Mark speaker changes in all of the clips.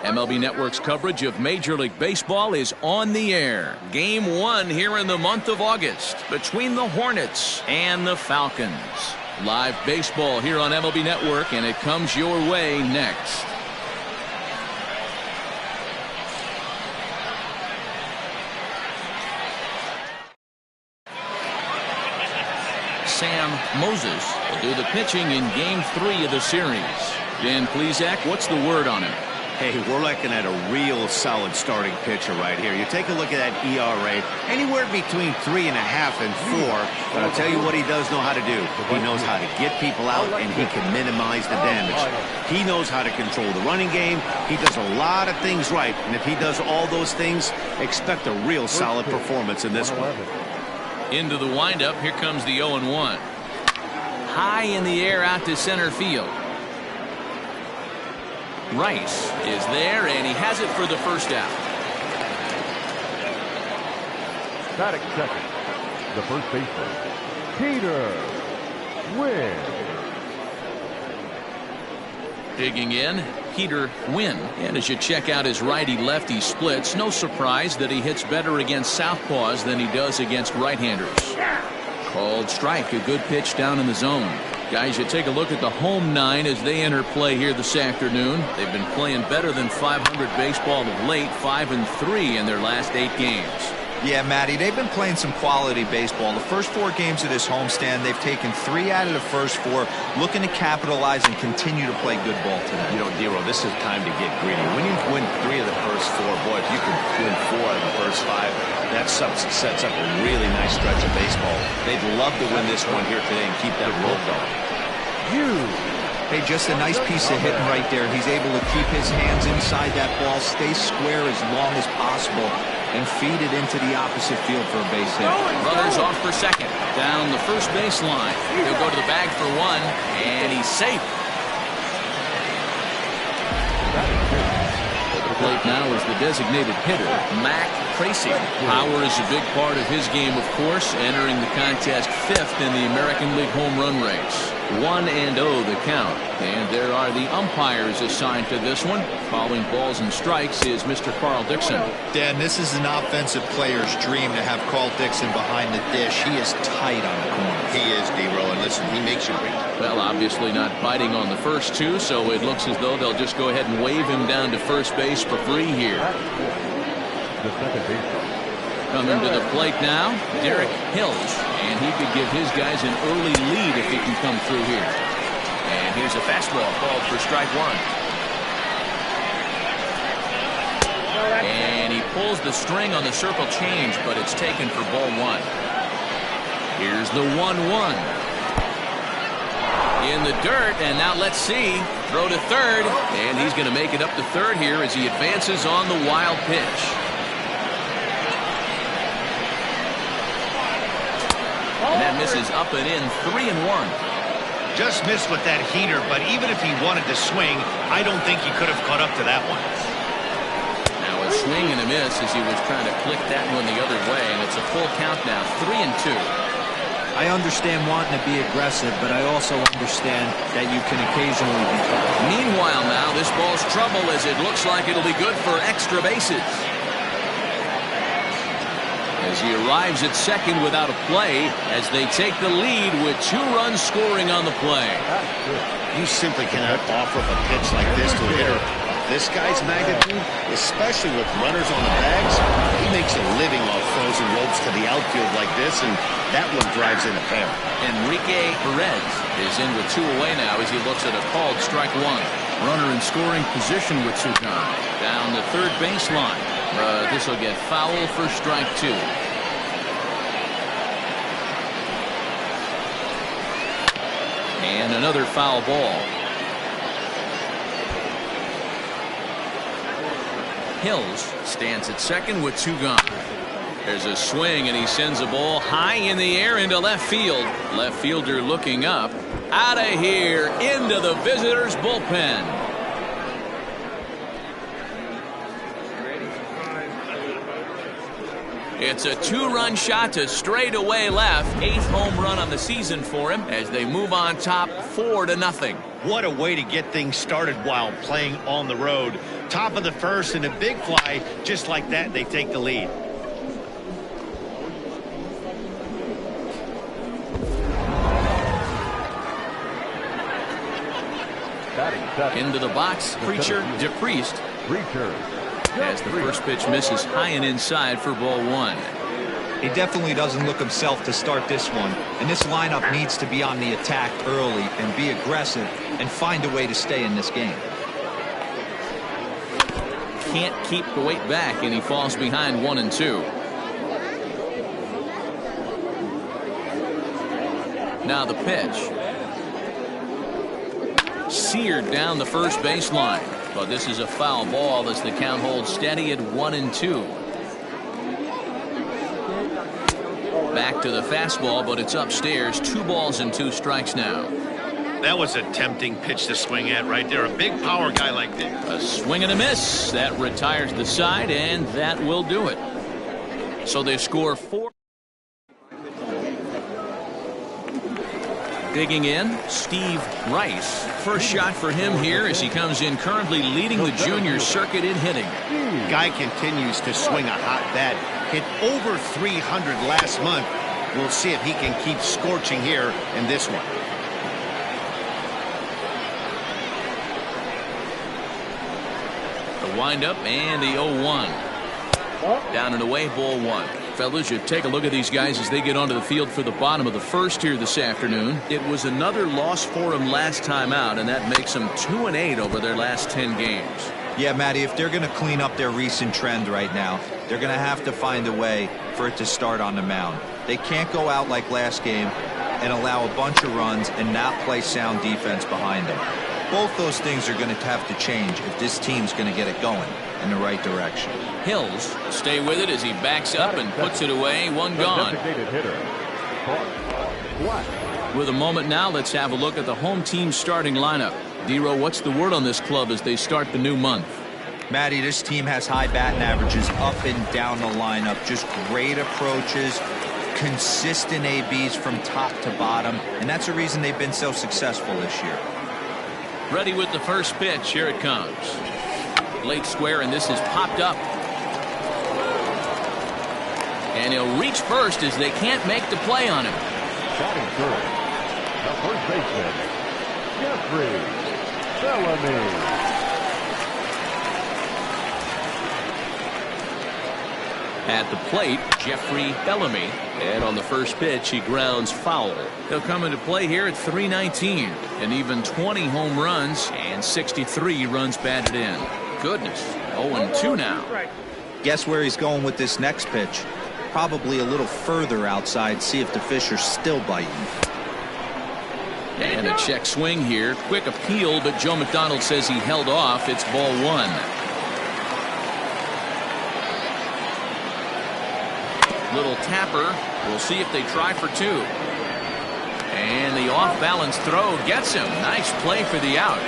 Speaker 1: MLB Network's coverage of Major League Baseball is on the air. Game 1 here in the month of August between the Hornets and the Falcons. Live baseball here on MLB Network, and it comes your way next. Sam Moses will do the pitching in Game 3 of the series. Dan Plesac, what's the word on him?
Speaker 2: Hey, we're looking at a real solid starting pitcher right here. You take a look at that ERA, anywhere between 3.5 and 4. But I'll tell you what he does know how to do. He knows how to get people out, and he can minimize the damage. He knows how to control the running game. He does a lot of things right, and if he does all those things, expect a real solid performance in this one.
Speaker 1: Into the windup, here comes the 0-1. High in the air out to center field. Rice is there, and he has it for the first out.
Speaker 3: Batting second, the first baseman, Peter Wynn.
Speaker 1: Digging in, Peter Wynn. And as you check out his righty-lefty splits, no surprise that he hits better against southpaws than he does against right-handers. Called strike, a good pitch down in the zone. Guys, you take a look at the home 9 as they enter play here this afternoon. They've been playing better than .500 baseball of late, 5-3 in their last 8 games.
Speaker 4: Yeah, Matty, they've been playing some quality baseball. The first 4 games of this homestand, they've taken 3 out of the first 4, looking to capitalize and continue to play good ball today.
Speaker 2: You know, Dero, this is time to get greedy. When you win 3 of the first 4, boy, if you can win 4 out of the first 5, that sets up a really nice stretch of baseball. They'd love to win this one here today and keep that roll going.
Speaker 4: Hey, just a nice piece of hitting right there. He's able to keep his hands inside that ball, stay square as long as possible, and feed it into the opposite field for a base hit.
Speaker 1: Runners off for second. Down the first baseline. He'll go to the bag for 1, and he's safe. At the plate now is the designated hitter, Mac Tracy. Power is a big part of his game, of course, entering the contest 5th in the American League home run race. 1-0 the count, and there are the umpires assigned to this one. Calling balls and strikes is Mr. Carl Dixon.
Speaker 4: Dan, this is an offensive player's dream to have Carl Dixon behind the dish. He is tight on the corners.
Speaker 2: He is, D-Row, and listen, he makes you breathe.
Speaker 1: Well, obviously not biting on the first 2, so it looks as though they'll just go ahead and wave him down to first base for free here.
Speaker 3: The second baseman.
Speaker 1: Coming to the plate now, Derek Hills, and he could give his guys an early lead if he can come through here. And here's a fastball called for strike 1. And he pulls the string on the circle change, but it's taken for ball 1. Here's the 1-1. In the dirt, and now let's see. Throw to third, and he's going to make it up to third here as he advances on the wild pitch. And that misses up and in, 3-1.
Speaker 2: Just missed with that heater, but even if he wanted to swing, I don't think he could have caught up to that one.
Speaker 1: Now a swing and a miss as he was trying to flick that one the other way, and it's a full count now, 3-2.
Speaker 4: I understand wanting to be aggressive, but I also understand that you can occasionally be tough.
Speaker 1: Meanwhile now, this ball's trouble as it looks like it'll be good for extra bases. As he arrives at second without a play as they take the lead with 2 runs scoring on the play.
Speaker 2: You simply cannot offer up a pitch like this to a hitter of this guy's magnitude, especially with runners on the bags. He makes a living off frozen ropes to the outfield like this, and that one drives in a pair.
Speaker 1: Enrique Perez is in with 2 away now as he looks at a called strike 1. Runner in scoring position with Sugan. Down the third baseline. This will get foul for strike 2. And another foul ball. Hills stands at second with 2 gone. There's a swing, and he sends a ball high in the air into left field. Left fielder looking up. Out of here into the visitors' bullpen. It's a 2-run shot to straightaway left. 8th home run on the season for him as they move on top 4-0.
Speaker 2: What a way to get things started while playing on the road. Top of the first and a big fly. Just like that, they take the lead.
Speaker 1: Into the box, Preacher DePriest. As the first pitch misses high and inside for ball 1.
Speaker 4: He definitely doesn't look himself to start this one, and this lineup needs to be on the attack early and be aggressive and find a way to stay in this game.
Speaker 1: Can't keep the weight back, and he falls behind 1-2. Now the pitch. Seared down the first baseline, but this is a foul ball as the count holds steady at 1-2. Back to the fastball, but it's upstairs. 2 balls and 2 strikes now.
Speaker 2: That was a tempting pitch to swing at right there. A big power guy like this.
Speaker 1: A swing and a miss. That retires the side, and that will do it. So they score 4. Digging in, Steve Rice. First shot for him here as he comes in currently leading the junior circuit in hitting.
Speaker 2: Guy continues to swing a hot bat. Hit over 300 last month. We'll see if he can keep scorching here in this one.
Speaker 1: The windup and the 0-1. Down and away, ball 1. Fellas, you take a look at these guys as they get onto the field for the bottom of the first here this afternoon. It was another loss for them last time out, and that makes them 2-8 over their last 10 games.
Speaker 4: Yeah, Matty, if they're going to clean up their recent trend right now, they're going to have to find a way for it to start on the mound. They can't go out like last game and allow a bunch of runs and not play sound defense behind them. Both those things are going to have to change if this team's going to get it going in the right direction.
Speaker 1: Hills stay with it as he backs up and puts it away. 1 gone. With a moment now, let's have a look at the home team starting lineup. D-Row, what's the word on this club as they start the new month?
Speaker 4: Matty, this team has high batting averages up and down the lineup. Just great approaches, consistent ABs from top to bottom, and that's the reason they've been so successful this year.
Speaker 1: Ready with the first pitch. Here it comes. Late square, and this is popped up. And he'll reach first as they can't make the play on him.
Speaker 3: Batting first, the first baseman, Jeffrey Bellamy.
Speaker 1: At the plate, Jeffrey Bellamy. And on the first pitch, he grounds foul. He'll come into play here at .319. And even 20 home runs and 63 runs batted in. Goodness, 0-2 now.
Speaker 4: Guess where he's going with this next pitch? Probably a little further outside, see if the fish are still biting.
Speaker 1: And a check swing here. Quick appeal, but Joe McDonald says he held off. It's ball 1. Little tapper. We'll see if they try for 2. And the off-balance throw gets him. Nice play for the out.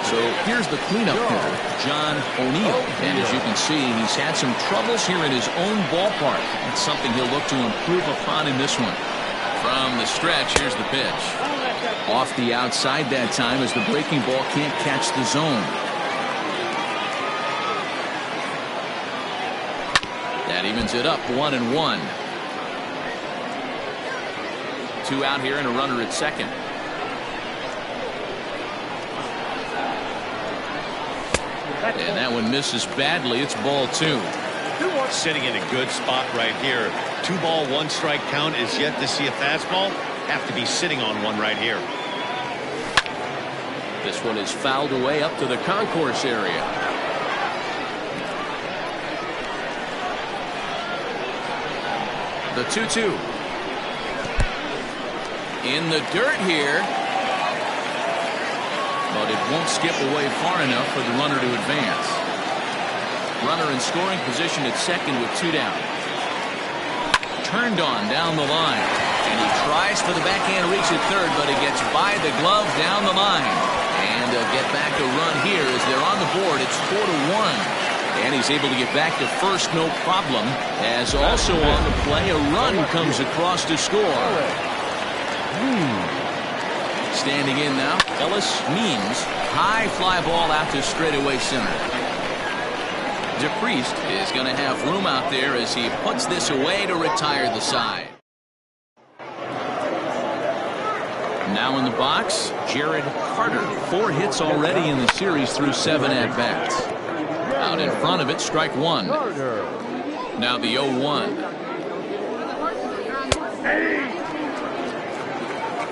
Speaker 1: So here's the cleanup hitter, John O'Neill. And as you can see, he's had some troubles here in his own ballpark. It's something he'll look to improve upon in this one. From the stretch, here's the pitch. Off the outside that time as the breaking ball can't catch the zone. That evens it up 1-1. 2 out here and a runner at second. And that one misses badly. It's ball 2.
Speaker 2: Sitting in a good spot right here. 2 ball, 1 strike count is yet to see a fastball. Have to be sitting on one right here.
Speaker 1: This one is fouled away up to the concourse area. The 2-2. In the dirt here. But it won't skip away far enough for the runner to advance. Runner in scoring position at second with 2 down. Turned on down the line. And he tries for the backhand reach at third, but it gets by the glove down the line. And they'll get back a run here as they're on the board. It's 4-1. And he's able to get back to first, no problem. As also on the play, a run comes across to score. Standing in now, Ellis Means. High fly ball out to straightaway center. DePriest is going to have room out there as he puts this away to retire the side. Now in the box, Jared Carter. 4 hits already in the series through 7 at-bats. Out in front of it, strike 1. Now the 0-1.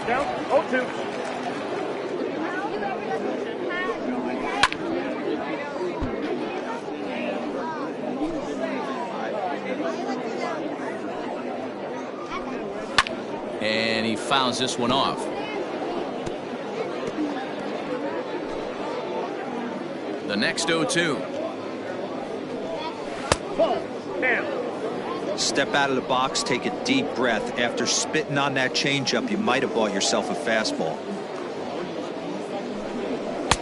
Speaker 3: Down 0-2.
Speaker 1: And he fouls this one off. The next 0-2.
Speaker 4: Step out of the box, take a deep breath. After spitting on that changeup, you might have bought yourself a fastball.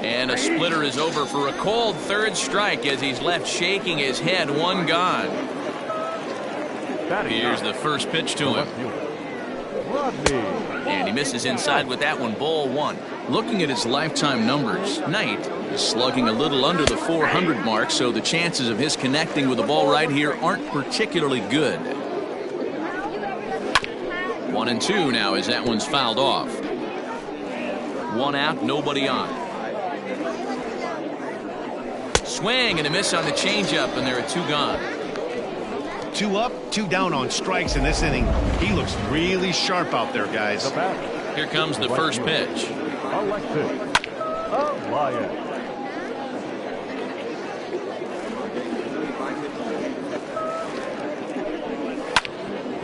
Speaker 1: And a splitter is over for a cold third strike as he's left shaking his head. 1 gone. Here's the first pitch to him. And he misses inside with that one. Ball 1. Looking at his lifetime numbers, Knight is slugging a little under the 400 mark, so the chances of his connecting with the ball right here aren't particularly good. 1-2 now as that one's fouled off. 1 out, nobody on. Swing and a miss on the changeup, and there are 2 gone.
Speaker 2: 2 up, 2 down on strikes in this inning. He looks really sharp out there, guys.
Speaker 1: Here comes the first pitch.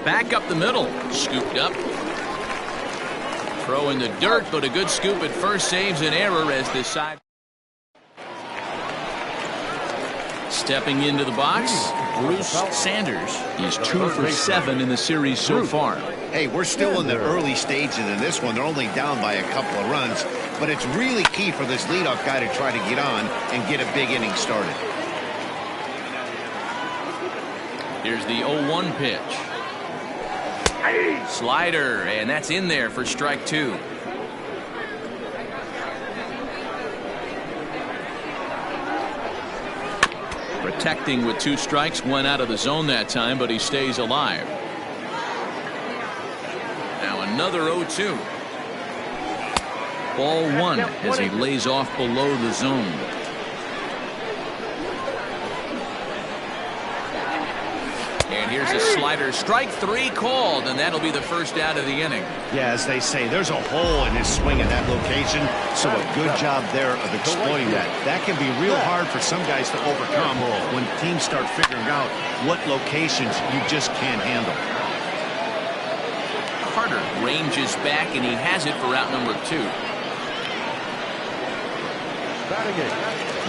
Speaker 1: Back up the middle, scooped up. Throw in the dirt, but a good scoop at first saves an error as this side. Stepping into the box, Bruce Sanders. He's 2 for 7 in the series so far.
Speaker 2: Hey, we're still in the early stages in this one. They're only down by a couple of runs, but it's really key for this leadoff guy to try to get on and get a big inning started.
Speaker 1: Here's the 0-1 pitch. Slider, and that's in there for strike 2. Protecting with 2 strikes, went out of the zone that time, but he stays alive. Now another 0-2. Ball 1 as he lays off below the zone. And here's a slider. Strike 3 called, and that'll be the first out of the inning.
Speaker 2: Yeah, as they say, there's a hole in his swing in that location, so a good job there of exploiting that. That can be real hard for some guys to overcome when teams start figuring out what locations you just can't handle.
Speaker 1: Carter ranges back, and he has it for out number 2.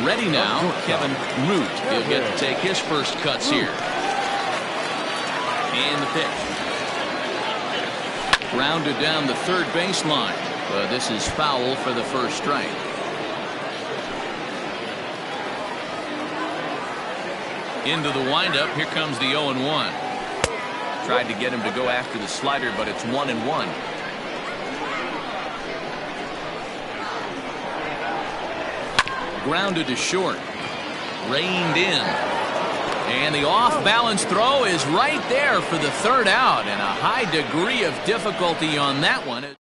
Speaker 1: Ready now, Kevin Root. He'll get to take his first cuts here. And the pitch. Grounded down the third baseline. But this is foul for the first strike. Into the windup. Here comes the 0-1. Tried to get him to go after the slider, but it's 1-1. Grounded to short. Reined in. And the off-balance throw is right there for the third out, and a high degree of difficulty on that one.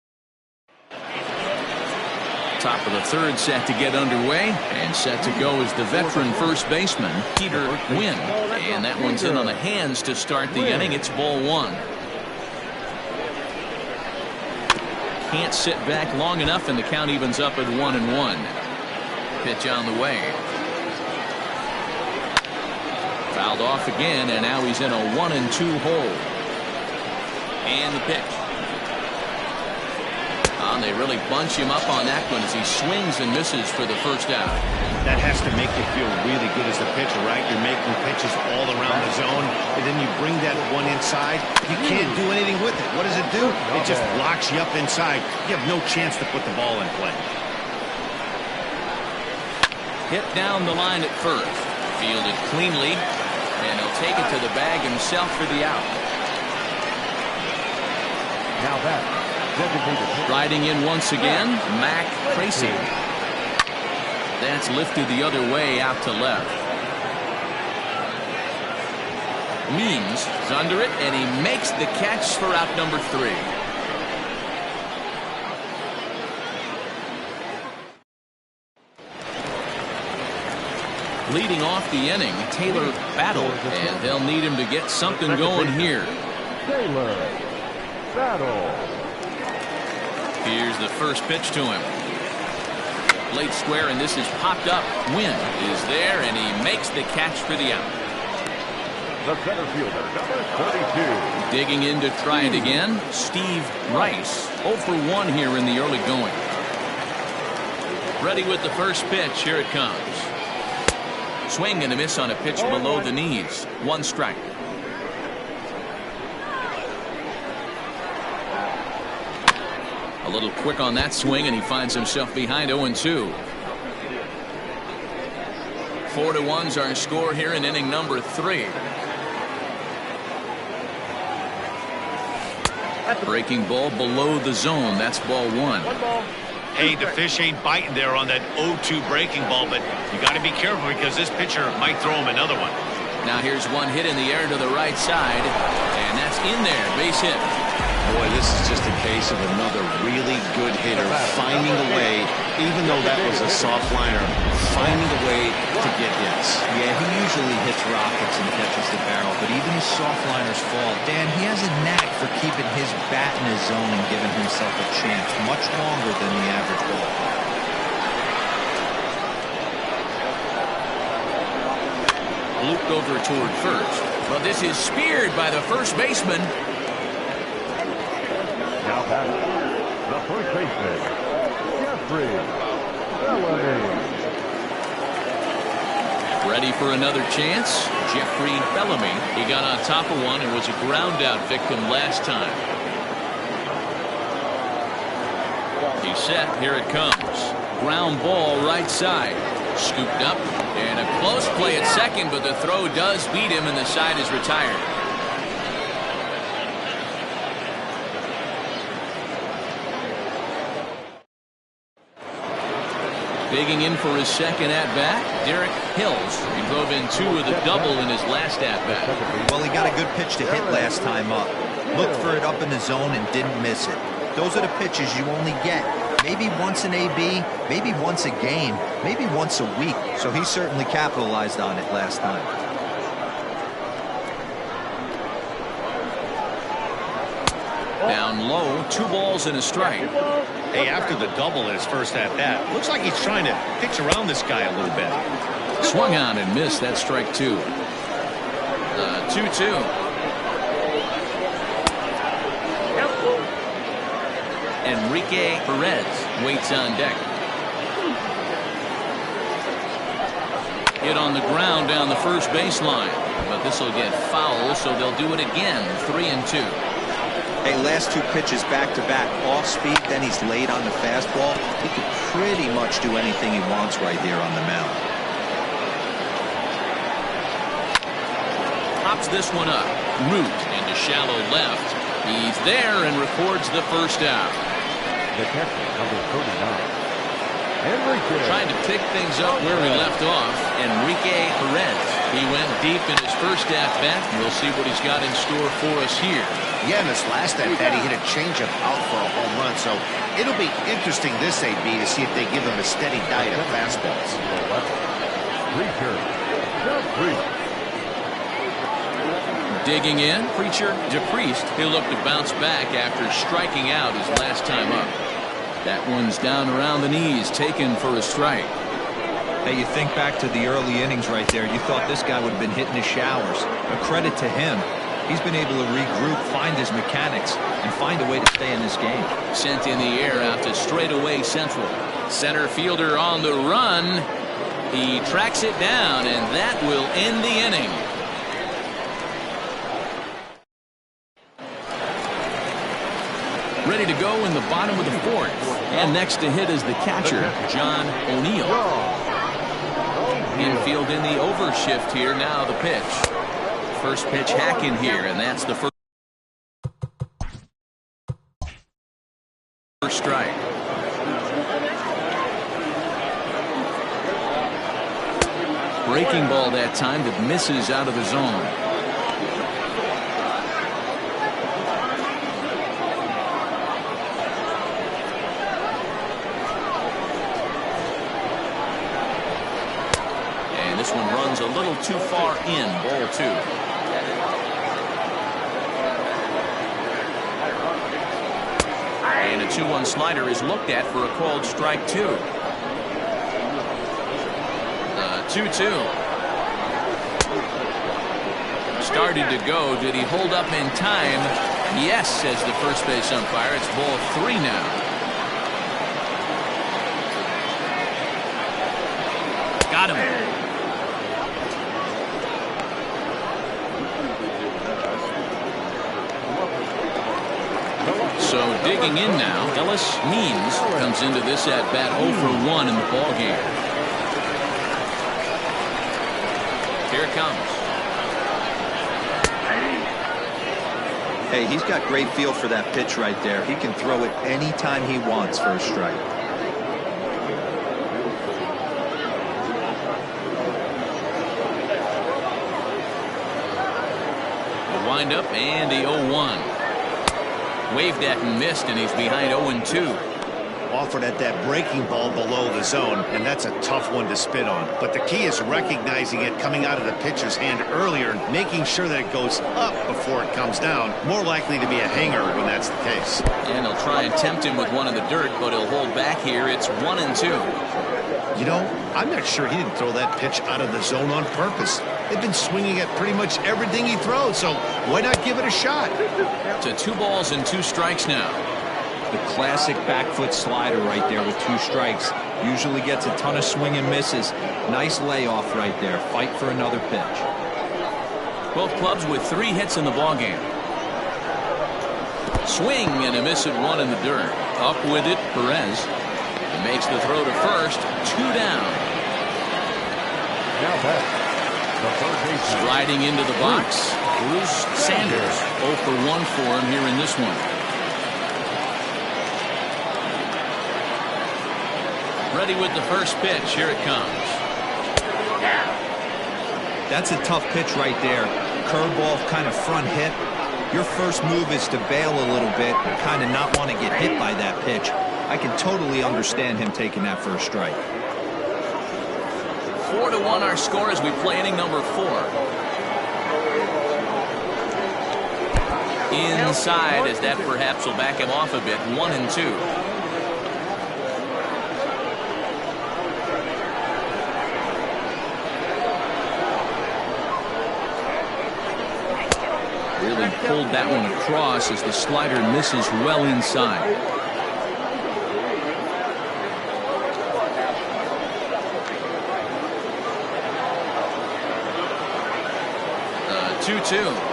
Speaker 1: Top of the third set to get underway, and set to go is the veteran first baseman, Peter Wynn. And that one's in on the hands to start the inning. It's ball 1. Can't sit back long enough, and the count evens up at 1-1. Pitch on the way. Fouled off again, and now he's in a 1-2 hole. And the pitch. And they really bunch him up on that one as he swings and misses for the first out.
Speaker 2: That has to make you feel really good as a pitcher, right? You're making pitches all around the zone, and then you bring that one inside. You can't do anything with it. What does it do? It just locks you up inside. You have no chance to put the ball in play.
Speaker 1: Hit down the line at first. Fielded cleanly. And he'll take it to the bag himself for the out.
Speaker 3: Now that designated.
Speaker 1: Riding in once again, Mac Tracy. That's lifted the other way out to left. Means is under it, and he makes the catch for out number 3. Leading off the inning, Taylor Battle, and they'll need him to get something going here.
Speaker 3: Taylor Battle.
Speaker 1: Here's the first pitch to him. Late square, and this is popped up. Wynn is there, and he makes the catch for the out.
Speaker 3: The center fielder, number 32.
Speaker 1: Digging in to try it again, Steve Rice. 0 for 1 here in the early going. Ready with the first pitch. Here it comes. Swing and a miss on a pitch below the knees. 1 strike. A little quick on that swing, and he finds himself behind 0-2. 4-1's our score here in inning number 3. Breaking ball below the zone. That's ball 1.
Speaker 2: Hey, the fish ain't biting there on that 0-2 breaking ball, but you got to be careful because this pitcher might throw him another one.
Speaker 1: Now here's one hit in the air to the right side, and that's in there. Base hit.
Speaker 2: Boy, this is just a case of another really good hitter finding a way, even though that was a soft liner, finding a way to get hits.
Speaker 4: Yeah, he usually hits rockets and catches the barrel, but even his soft liners fall. Dan, he has a knack for keeping his bat in his zone and giving himself a chance much longer than the average ball.
Speaker 1: Looped over toward first. Well, this is speared by the first baseman.
Speaker 3: Now batting, the first baseman, Jeffrey Bellamy.
Speaker 1: Ready for another chance. Jeffrey Bellamy. He got on top of one and was a ground out victim last time. He's set. Here it comes. Ground ball right side. Scooped up. And a close play at second, but the throw does beat him and the side is retired. Digging in for his second at-bat, Derek Hills. He drove in 2 with a double in his last at-bat.
Speaker 4: Well, he got a good pitch to hit last time up. Looked for it up in the zone and didn't miss it. Those are the pitches you only get. Maybe once an AB, maybe once a game, maybe once a week. So he certainly capitalized on it last time.
Speaker 1: Down low, 2 balls and a strike.
Speaker 2: Hey, after the double in his first at-bat, looks like he's trying to pitch around this guy a little bit.
Speaker 1: Swung on and missed. That strike 2. 2-2. Enrique Perez waits on deck. Hit on the ground down the first baseline, but this will get foul, so they'll do it again. 3-2.
Speaker 4: Hey, last 2 pitches back-to-back, off speed, then he's laid on the fastball. He could pretty much do anything he wants right there on the mound.
Speaker 1: Pops this one up. Root into shallow left. He's there and records the first out.
Speaker 3: The catcher, number 39. Enrique.
Speaker 1: Trying to pick things up where we left off. Enrique Perez. He went deep in his first at-bat. We'll see what he's got in store for us here.
Speaker 2: Yeah, in this last at-bat, he hit a changeup out for a home run, so it'll be interesting this AB to see if they give him a steady diet of fastballs.
Speaker 1: Digging in, Preacher DePriest. He'll look to bounce back after striking out his last time up. That one's down around the knees, taken for a strike.
Speaker 4: Hey, you think back to the early innings right there. You thought this guy would have been hitting his showers. A credit to him. He's been able to regroup, find his mechanics, and find a way to stay in this game.
Speaker 1: Sent in the air out to straightaway central. Center fielder on the run. He tracks it down, and that will end the inning. Ready to go in the bottom of the 4th. And next to hit is the catcher, John O'Neill. infield in the overshift here. Now the pitch. First pitch hacking here, and that's the first strike. Breaking ball that time that misses out of the zone. And this one runs a little too far in. Ball 2. And a 2-1 slider is looked at for a called strike 2. 2-2. Started to go. Did he hold up in time? Yes, says the first base umpire. It's ball 3 now. Got him. So digging in now, Ellis Means comes into this at bat 0 for 1 in the ball game. Here it comes.
Speaker 4: Hey, he's got great feel for that pitch right there. He can throw it anytime he wants for a strike.
Speaker 1: The windup and the 0-1. Waved at and missed, and he's behind 0-2.
Speaker 2: Offered at that breaking ball below the zone, and that's a tough one to spit on. But the key is recognizing it coming out of the pitcher's hand earlier and making sure that it goes up before it comes down. More likely to be a hanger when that's the case.
Speaker 1: And he'll try and tempt him with one in the dirt, but he'll hold back here. It's 1-2.
Speaker 2: You know, I'm not sure he didn't throw that pitch out of the zone on purpose. They've been swinging at pretty much everything he throws, so why not give it a shot?
Speaker 1: To 2 balls and 2 strikes now.
Speaker 4: The classic back foot slider right there with 2 strikes. Usually gets a ton of swing and misses. Nice layoff right there. Fight for another pitch.
Speaker 1: Both clubs with 3 hits in the ballgame. Swing and a miss at 1 in the dirt. Up with it, Perez. He makes the throw to first. 2 down.
Speaker 3: Now back. The third baseman.
Speaker 1: Sliding into the box. Bruce Sanders. 0 for 1 for him here in this one. Ready with the first pitch. Here it comes.
Speaker 4: That's a tough pitch right there. Curveball kind of front hit. Your first move is to bail a little bit, kind of not want to get hit by that pitch. I can totally understand him taking that first strike.
Speaker 1: 4-1 our score as we play inning number 4. Inside, as that perhaps will back him off a bit. 1-2. Really pulled that one across as the slider misses well inside. The 2-2.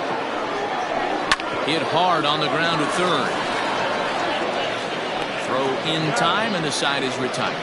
Speaker 1: Hit hard on the ground at third. Throw in time, and the side is retired.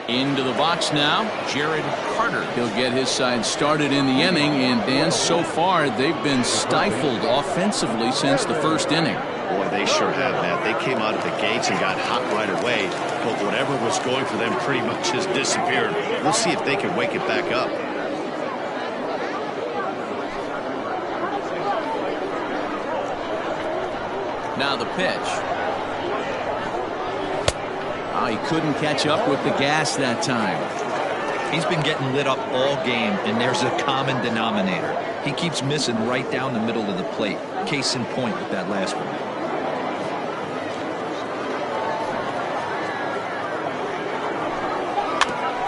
Speaker 1: Into the box now, Jared Carter. He'll get his side started in the inning, and Dan, so far they've been stifled offensively since the first inning.
Speaker 2: Boy, they sure have, Matt. They came out of the gates and got hot right away, but whatever was going for them pretty much has disappeared. We'll see if they can wake it back up.
Speaker 1: Now the pitch. Oh, he couldn't catch up with the gas that time.
Speaker 4: He's been getting lit up all game, and there's a common denominator. He keeps missing right down the middle of the plate. Case in point with that last one.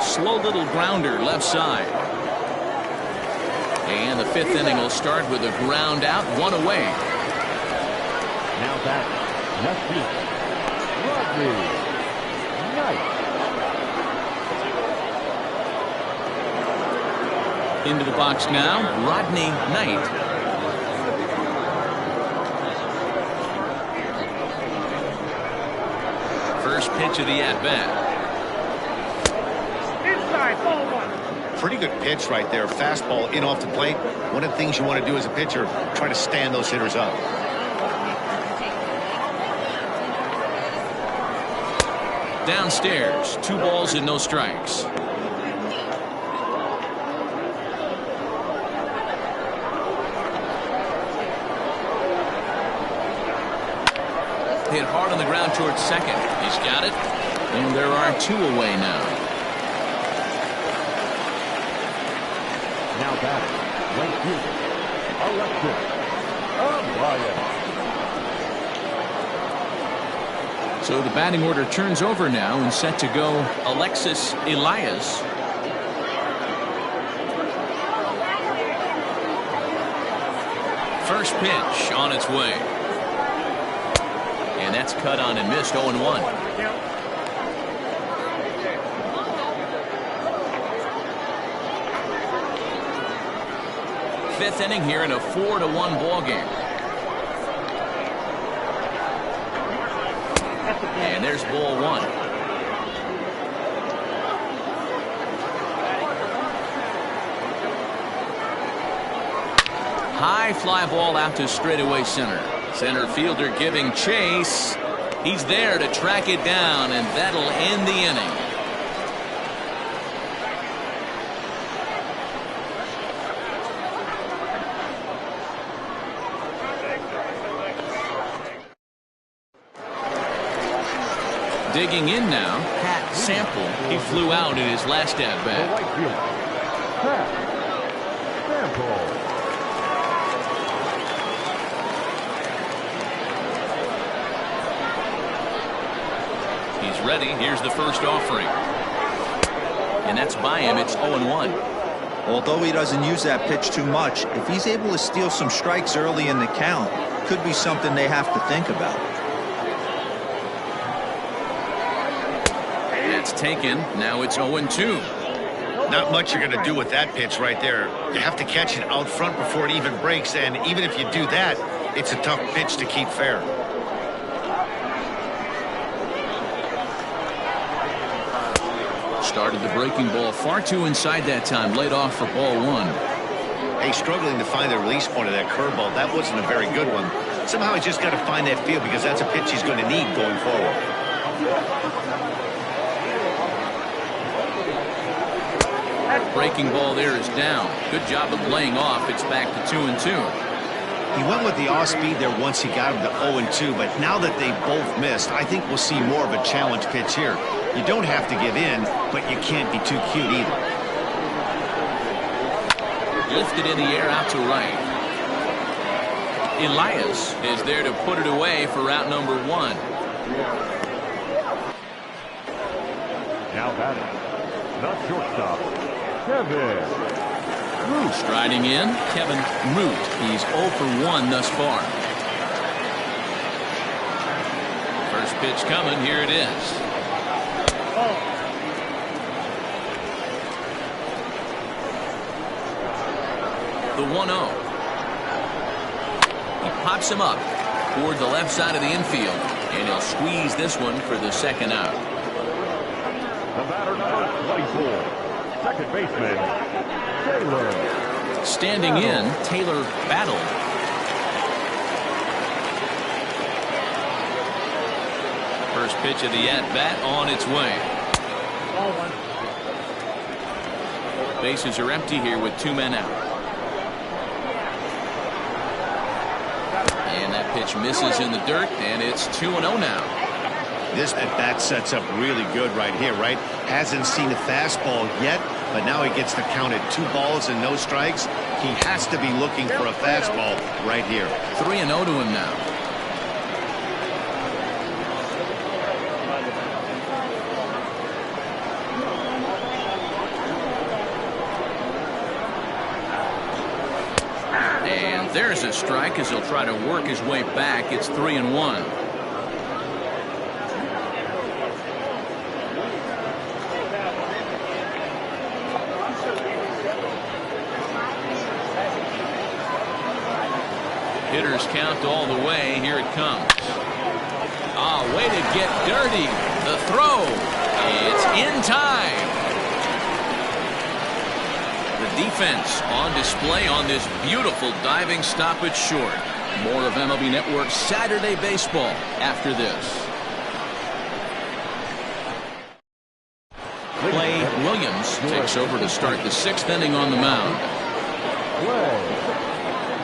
Speaker 1: Slow little grounder left side. And the 5th inning will start with a ground out, 1 away.
Speaker 3: Now back. Left field. Rodney. Nice.
Speaker 1: Into the box now, Rodney Knight. First pitch of the at-bat.
Speaker 2: Pretty good pitch right there. Fastball in off the plate. One of the things you want to do as a pitcher, try to stand those hitters up.
Speaker 1: Downstairs, 2 balls and no strikes. Hit hard on the ground towards second. He's got it. And there are 2 away now.
Speaker 3: Now batting, right fielder, Alexis Elias.
Speaker 1: So the batting order turns over now and set to go Alexis Elias. First pitch on its way. And that's cut on and missed. 0-1. Fifth inning here in a 4-1 ball game. And there's ball 1. High fly ball out to straightaway center. Center fielder giving chase. He's there to track it down, and that'll end the inning. Digging in now, Pat Sample. He flew out in his last at-bat.
Speaker 3: Right fielder, Pat Sample.
Speaker 1: He's ready. Here's the first offering. And that's by him. It's 0-1.
Speaker 4: Although he doesn't use that pitch too much, if he's able to steal some strikes early in the count, could be something they have to think about.
Speaker 1: That's taken. Now it's 0-2.
Speaker 2: Not much you're going to do with that pitch right there. You have to catch it out front before it even breaks, and even if you do that, it's a tough pitch to keep fair.
Speaker 1: Started the breaking ball far too inside that time. Laid off for ball 1.
Speaker 2: Hey, struggling to find the release point of that curveball. That wasn't a very good one. Somehow he's just got to find that feel because that's a pitch he's going to need going forward.
Speaker 1: Breaking ball there is down. Good job of laying off. It's back to 2-2.
Speaker 2: He went with the off speed there once he got him to 0-2, but now that they both missed, I think we'll see more of a challenge pitch here. You don't have to give in, but you can't be too cute either.
Speaker 1: Lifted in the air out to right. Elias is there to put it away for route number 1.
Speaker 3: Now batting, the shortstop, Kevin Root.
Speaker 1: Striding in, Kevin Root. He's 0 for 1 thus far. First pitch coming. Here it is. The 1-0. He pops him up toward the left side of the infield, and he'll squeeze this one for the second out.
Speaker 3: The batter number 24, second baseman, Taylor.
Speaker 1: Standing in, Taylor Battle. First pitch of the at-bat on its way. Bases are empty here with 2 men out. And that pitch misses in the dirt, and it's 2-0 now.
Speaker 2: This at-bat sets up really good right here, right? Hasn't seen a fastball yet, but now he gets the count at 2 balls and no strikes. He has to be looking for a fastball right here.
Speaker 1: 3-0 to him now. And there's a strike as he'll try to work his way back. It's 3-1. Hitters count all the way. Here it comes. Ah, way to get dirty. The throw. It's in time. The defense on display on this beautiful diving stoppage short. More of MLB Network's Saturday Baseball after this. Clay Williams takes over to start the 6th inning on the mound.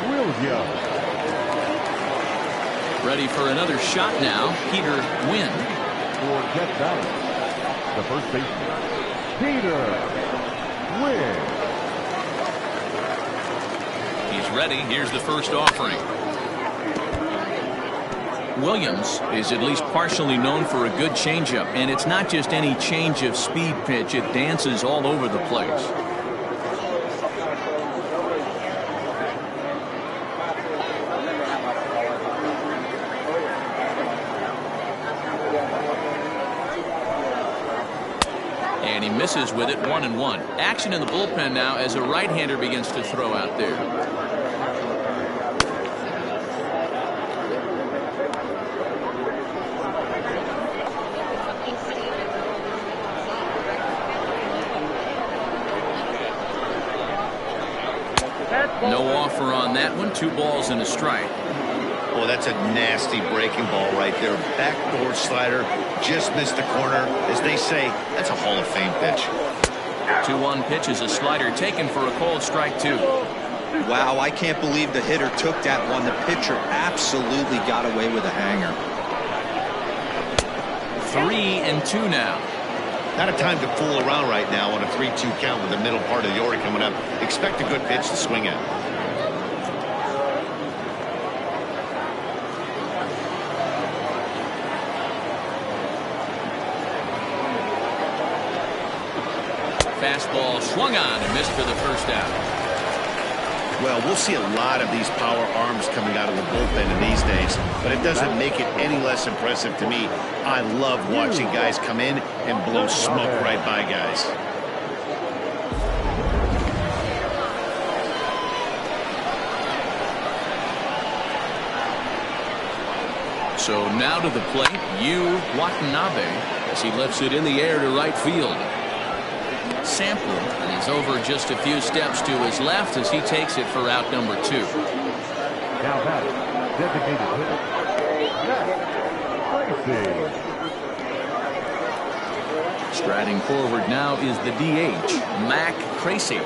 Speaker 3: Williams.
Speaker 1: Ready for another shot now. Peter Wynn.
Speaker 3: For Jet Valley, the first baseman, Peter Wynn.
Speaker 1: He's ready. Here's the first offering. Williams is at least partially known for a good changeup, and it's not just any change of speed pitch. It dances all over the place. And he misses with it. 1-1. Action in the bullpen now as a right-hander begins to throw out there. No offer on that one. 2 balls and a strike.
Speaker 2: Oh, that's a nasty breaking ball right there. Backdoor slider. Just missed the corner. As they say, that's a Hall of Fame pitch.
Speaker 1: 2-1 pitch is a slider taken for a called strike 2.
Speaker 4: Wow, I can't believe the hitter took that one. The pitcher absolutely got away with a hanger.
Speaker 1: 3-2 now.
Speaker 2: Not a time to fool around right now on a 3-2 count with the middle part of the order coming up. Expect a good pitch to swing at.
Speaker 1: Fastball swung on and missed for the first out.
Speaker 2: Well, we'll see a lot of these power arms coming out of the bullpen in these days, but it doesn't make it any less impressive to me. I love watching guys come in and blow smoke right by guys.
Speaker 1: So now to the plate, Yu Watanabe as he lifts it in the air to right field. Sample, and he's over just a few steps to his left as he takes it for out number 2.
Speaker 3: Now that designated hitter, Tracy.
Speaker 1: Striding forward now is the DH, Mac Tracy.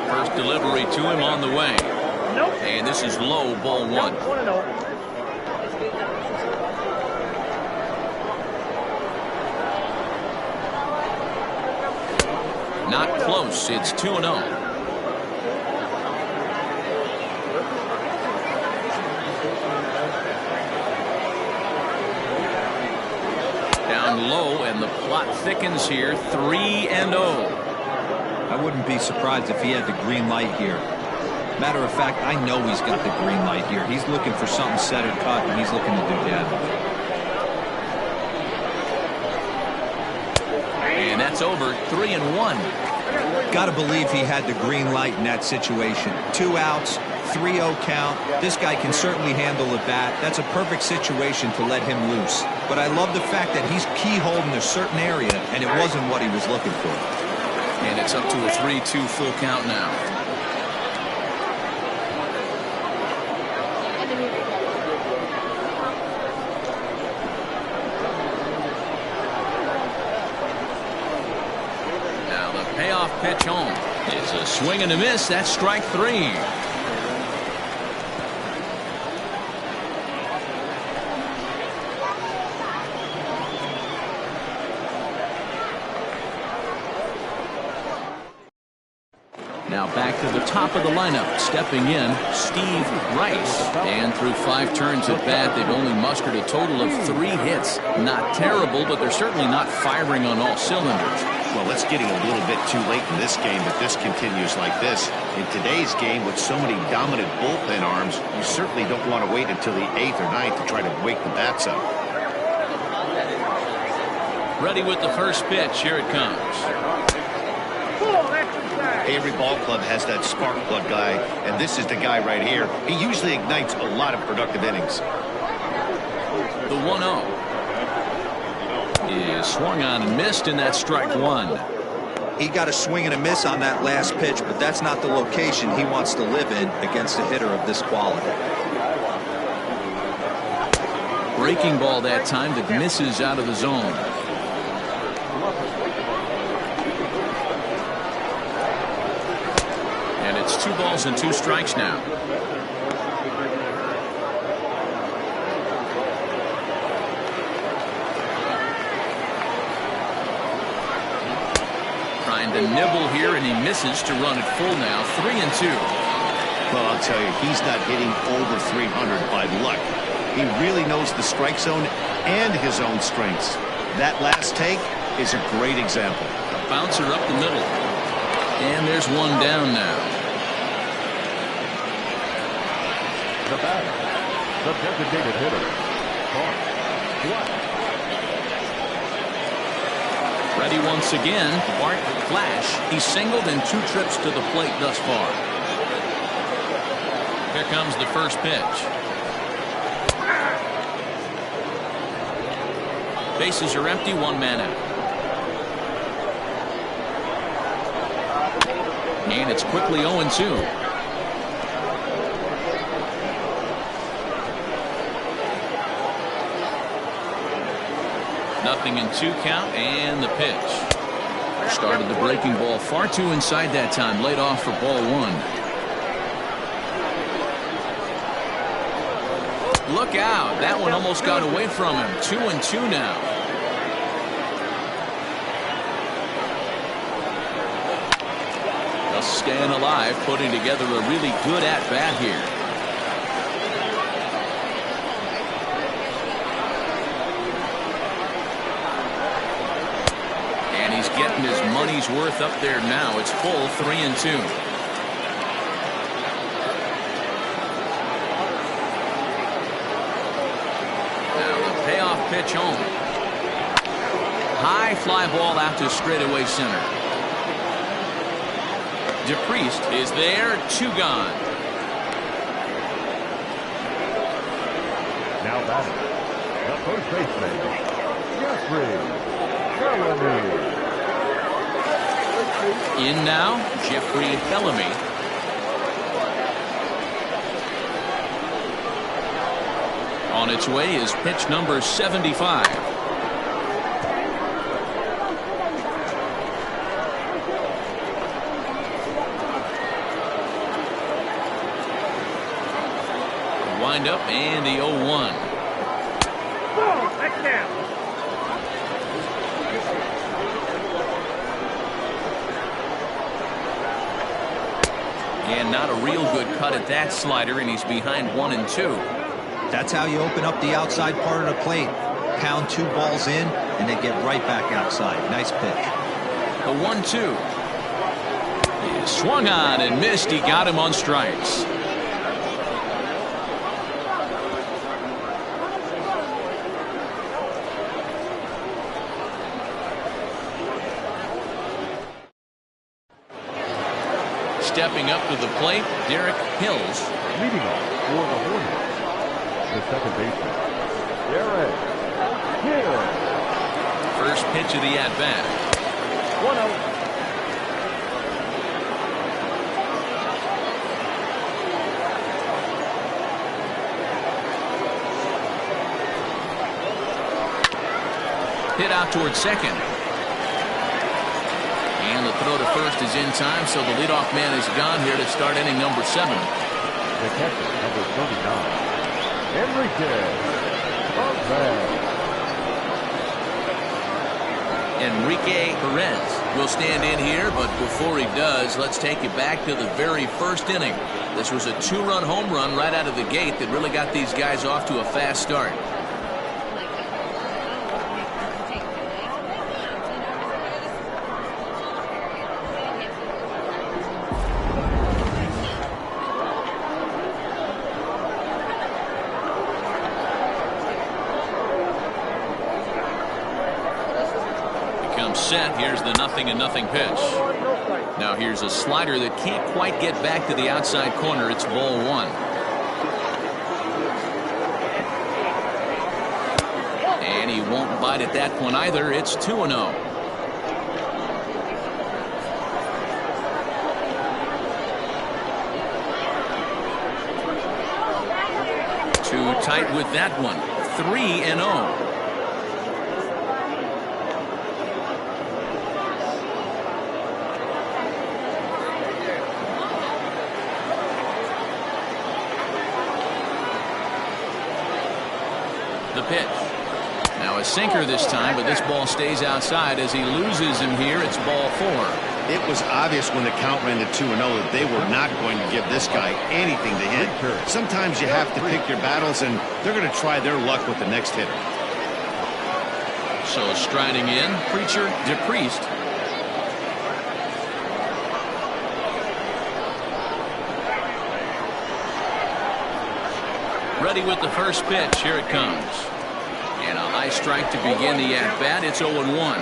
Speaker 1: First delivery to him on the way. And this is low, ball 1. Not close. It's 2-0. Down low, and the plot thickens here. 3-0.
Speaker 4: I wouldn't be surprised if he had the green light here. Matter of fact, I know he's got the green light here. He's looking for something set or cut, and he's looking to do damage.
Speaker 1: And that's over. 3-1.
Speaker 4: Got to believe he had the green light in that situation. 2 outs, 3-0 count. This guy can certainly handle the bat. That's a perfect situation to let him loose. But I love the fact that he's keyholed in a certain area, and it wasn't what he was looking for.
Speaker 1: And it's up to a 3-2 full count now. Payoff pitch home. It's a swing and a miss. That's strike 3. Now back to the top of the lineup. Stepping in, Steve Rice. And through 5 turns at bat, they've only mustered a total of 3 hits. Not terrible, but they're certainly not firing on all cylinders.
Speaker 2: Well, it's getting a little bit too late in this game if this continues like this. In today's game, with so many dominant bullpen arms, you certainly don't want to wait until the 8th or 9th to try to wake the bats up.
Speaker 1: Ready with the first pitch. Here it comes.
Speaker 2: Hey, every ball club has that spark plug guy, and this is the guy right here. He usually ignites a lot of productive innings.
Speaker 1: The 1-0 is swung on and missed, and that's strike one.
Speaker 4: He got a swing and a miss on that last pitch, but that's not the location he wants to live in against a hitter of this quality.
Speaker 1: Breaking ball that time that misses out of the zone. And it's 2 balls and 2 strikes now. Trying to nibble here, and he misses to run it full now. 3-2.
Speaker 2: Well, I'll tell you, he's not hitting over 300 by luck. He really knows the strike zone and his own strengths. That last take is a great example.
Speaker 1: A bouncer up the middle. And there's one down now.
Speaker 3: The batter, the designated hitter, Bart.
Speaker 1: Ready once again. Bart Flash. He's singled in 2 trips to the plate thus far. Here comes the first pitch. Bases are empty, 1 man out. And it's quickly 0-2. Nothing in 2 count, and the pitch. Started the breaking ball far too inside that time. Laid off for ball 1. Look out. That one almost got away from him. 2-2 now. Just staying alive, putting together a really good at-bat here. And he's getting his money's worth up there now. It's full, 3-2. Pitch home. High fly ball out to straightaway center. DePriest is there. 2 gone.
Speaker 3: Now batting, the first baseman, Jeffrey Bellamy.
Speaker 1: In now, Jeffrey Bellamy. On its way is pitch number 75. Wind up and the 0-1. And not a real good cut at that slider, and he's behind 1-2.
Speaker 4: That's how you open up the outside part of the plate. Pound 2 balls in, and they get right back outside. Nice pitch.
Speaker 1: The 1-2 is swung on and missed. He got him on strikes. Stepping up to the plate, Derek Hills.
Speaker 3: Leading off for the Hornets, the second baseman, Derek Hills.
Speaker 1: First pitch of the at-bat.
Speaker 3: 1-0.
Speaker 1: Hit out towards second. And the throw to first is in time, so the leadoff man is gone here to start inning number 7.
Speaker 3: The catcher, number 39,
Speaker 1: Enrique Perez will stand in here, but before he does, let's take you back to the very first inning. This was a 2-run home run right out of the gate that really got these guys off to a fast start. I'm set. Here's the 0-0 pitch. Now here's a slider that can't quite get back to the outside corner. It's ball one. And he won't bite at that one either. It's 2-0. Too tight with that one. 3-0. The pitch. Now a sinker this time, but this ball stays outside as he loses him here. It's ball four.
Speaker 2: It was obvious when the count ran to 2-0 that they were not going to give this guy anything to hit. Sometimes you have to pick your battles, and they're going to try their luck with the next hitter.
Speaker 1: So striding in, Preacher DePriest. Ready with the first pitch. Here it comes. And a high strike to begin the at-bat. It's 0-1.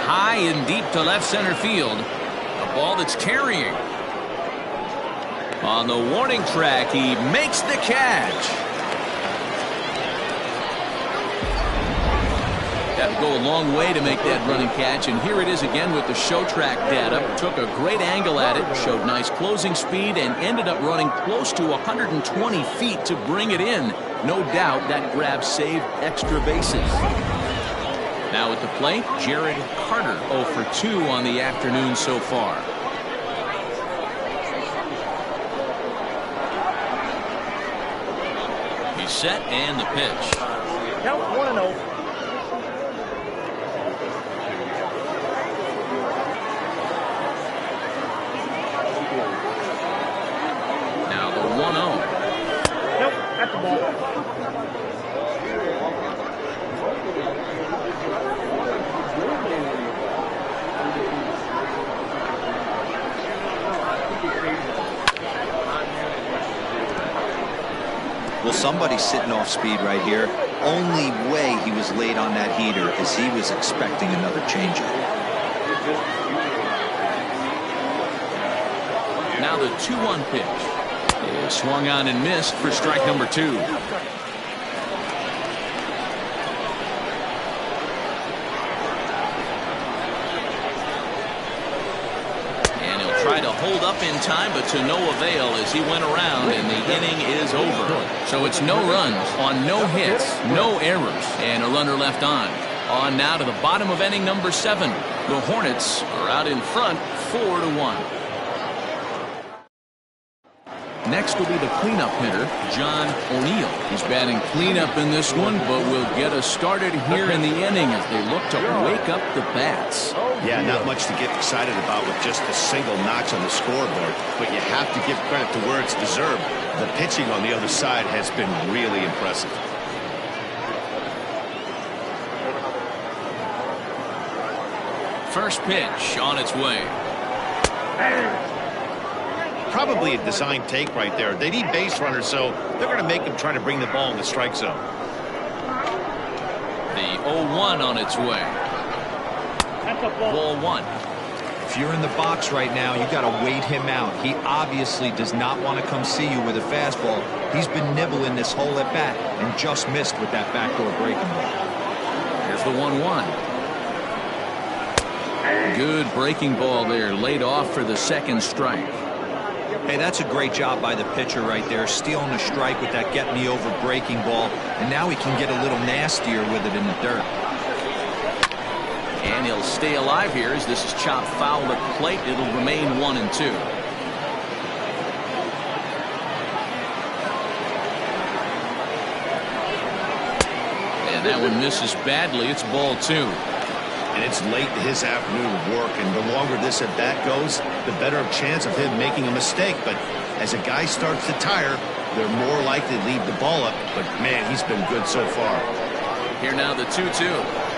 Speaker 1: High and deep to left center field. A ball that's carrying. On the warning track, he makes the catch. Had to go a long way to make that running catch, and here it is again with the show track data. Took a great angle at it, showed nice closing speed, and ended up running close to 120 feet to bring it in. No doubt that grab saved extra bases. Now at the plate, Jared Carter 0 for 2 on the afternoon so far. He's set and the pitch.
Speaker 5: Count 1-0.
Speaker 1: Now the 1-0.
Speaker 5: Nope, that's the ball.
Speaker 4: Well, somebody's sitting off speed right here. Only way he was late on that heater is he was expecting another changeup.
Speaker 1: Now the 2-1 pitch. It swung on and missed for strike number 2. And he'll try to hold up in time, but to no avail as he went around, and the inning is over. So it's no runs on no hits, no errors, and a runner left on. On now to the bottom of inning number 7. The Hornets are out in front 4-1. Next will be the cleanup hitter, John O'Neill. He's batting cleanup in this one, but will get us started here in the inning as they look to wake up the bats.
Speaker 2: Yeah, not much to get excited about with just a single notch on the scoreboard, but you have to give credit to where it's deserved. The pitching on the other side has been really impressive.
Speaker 1: First pitch on its way.
Speaker 2: Probably a design take right there. They need base runners, so they're going to make them try to bring the ball in the strike zone.
Speaker 1: The 0-1 on its way. Ball 1.
Speaker 4: If you're in the box right now, you got to wait him out. He obviously does not want to come see you with a fastball. He's been nibbling this whole at bat and just missed with that backdoor breaking ball.
Speaker 1: Here's the 1-1. Good breaking ball there, laid off for the second strike.
Speaker 4: Hey, that's a great job by the pitcher right there, stealing a strike with that get-me-over breaking ball, and now he can get a little nastier with it in the dirt.
Speaker 1: And he'll stay alive here as this is chopped foul at the plate. It'll remain 1-2. And that one misses badly. It's ball 2.
Speaker 2: And it's late in his afternoon of work, and the longer this at bat goes, the better chance of him making a mistake. But as a guy starts to tire, they're more likely to leave the ball up. But man, he's been good so far.
Speaker 1: Here now the 2-2.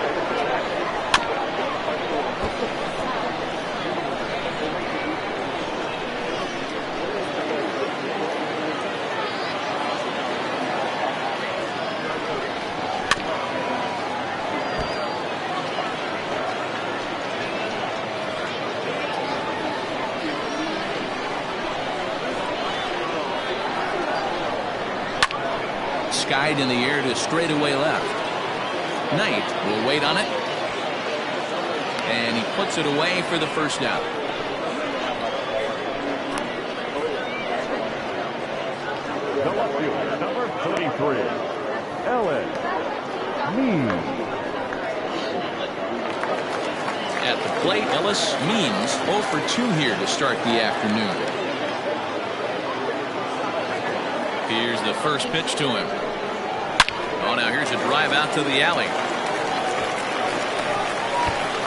Speaker 1: Skied in the air to straightaway left. Knight will wait on it. And he puts it away for the first down.
Speaker 3: The left fielder, number 33, Ellis Means.
Speaker 1: At the plate, Ellis Means 0 for 2 here to start the afternoon. Here's the first pitch to him. Oh, now here's a drive out to the alley.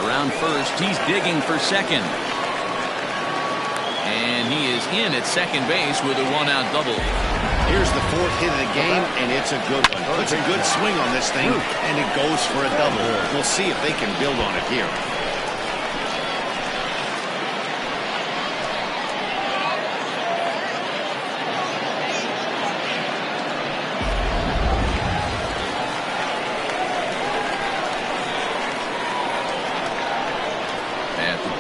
Speaker 1: Around first, he's digging for second. And he is in at second base with a one-out double.
Speaker 2: Here's the 4th hit of the game, and it's a good one. Puts a good swing on this thing, and it goes for a double. We'll see if they can build on it here.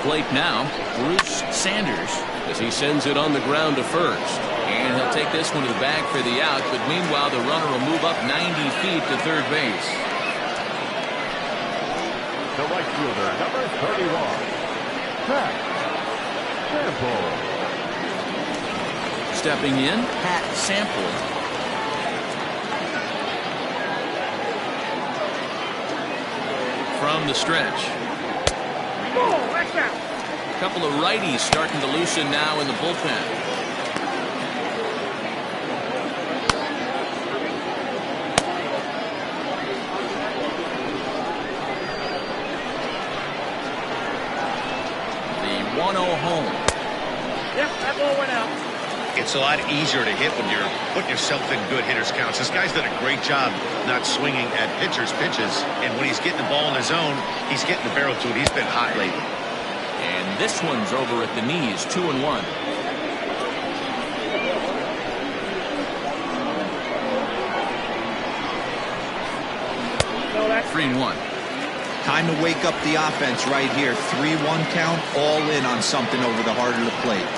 Speaker 1: Plate now, Bruce Sanders, as he sends it on the ground to first. And he'll take this one to the bag for the out, but meanwhile the runner will move up 90 feet to third base.
Speaker 3: The right fielder, number 31, Pat Sample.
Speaker 1: Stepping in, Pat Sample. From the stretch. A couple of righties starting to loosen now in the bullpen. The 1-0 home.
Speaker 5: Yep, that ball went out.
Speaker 2: It's a lot easier to hit when you're putting yourself in good hitters counts. This guy's done a great job not swinging at pitchers' pitches. And when he's getting the ball in his zone, he's getting the barrel to it. He's been hot lately.
Speaker 1: And this one's over at the knees, 2-1. 3-1.
Speaker 4: Time to wake up the offense right here. 3-1 count, all in on something over the heart of the plate.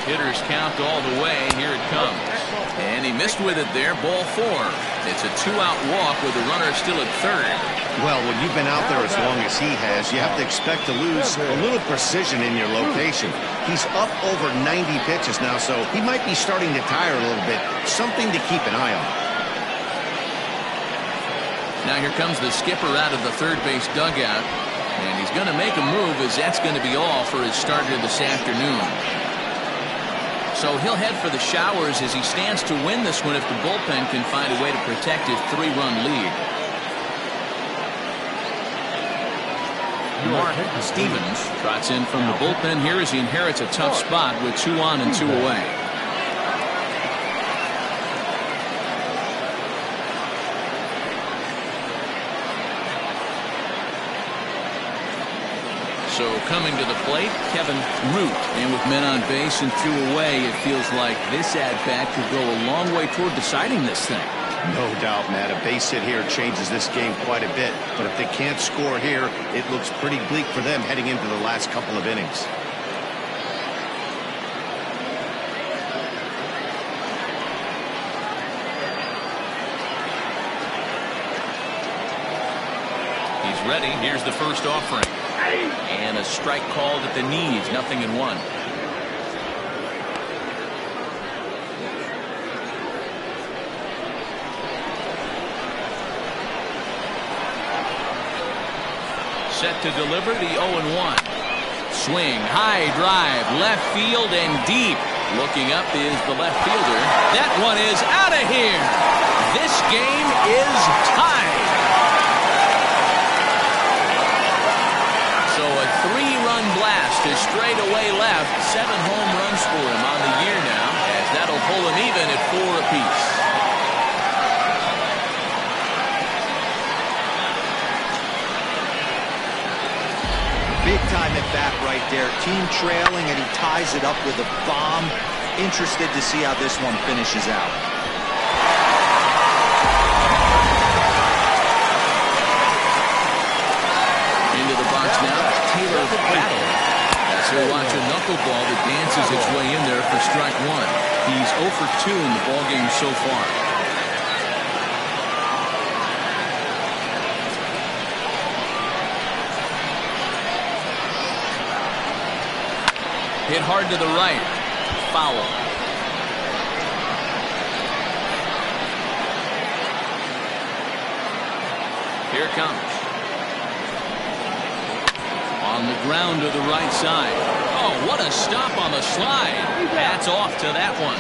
Speaker 1: Hitters count all the way. Here it comes. And he missed with it there. Ball 4. It's a 2-out walk with the runner still at third.
Speaker 2: Well, when you've been out there as long as he has, you have to expect to lose a little precision in your location. He's up over 90 pitches now, so he might be starting to tire a little bit. Something to keep an eye on.
Speaker 1: Now here comes the skipper out of the third base dugout. And he's going to make a move, as that's going to be all for his starter this afternoon. So he'll head for the showers as he stands to win this one if the bullpen can find a way to protect his 3-run lead. Mark Stevens trots in from the bullpen here as he inherits a tough spot with 2 on and 2 away. So coming to the plate, Kevin Root. And with men on base and 2 away, it feels like this at-bat could go a long way toward deciding this thing.
Speaker 2: No doubt, Matt. A base hit here changes this game quite a bit. But if they can't score here, it looks pretty bleak for them heading into the last couple of innings.
Speaker 1: He's ready. Here's the first offering. And a strike called at the knees. 0-1. Set to deliver the 0-1. Swing, high drive, left field and deep. Looking up is the left fielder. That one is out of here. This game is tied. So a 3-run blast to straightaway left. 7 home runs for him on the year now, as that'll pull him even at 4 apiece.
Speaker 4: Big time at bat right there. Team trailing, and he ties it up with a bomb. Interested to see how this one finishes out.
Speaker 1: Into the box now, Taylor Battle. As So watch a knuckleball that dances its way in there for strike one. He's 0 for 2 in the ballgame so far. Hit hard to the right. Foul. Here it comes. On the ground to the right side. Oh, what a stop on the slide. That's off to that one.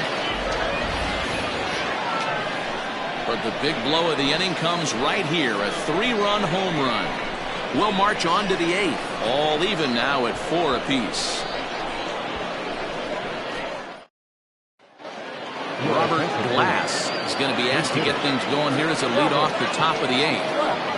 Speaker 1: But the big blow of the inning comes right here. A 3-run home run. We'll march on to the 8th. All even now at 4 apiece. Robert Glass is going to be asked to get things going here as a lead off the top of the 8th.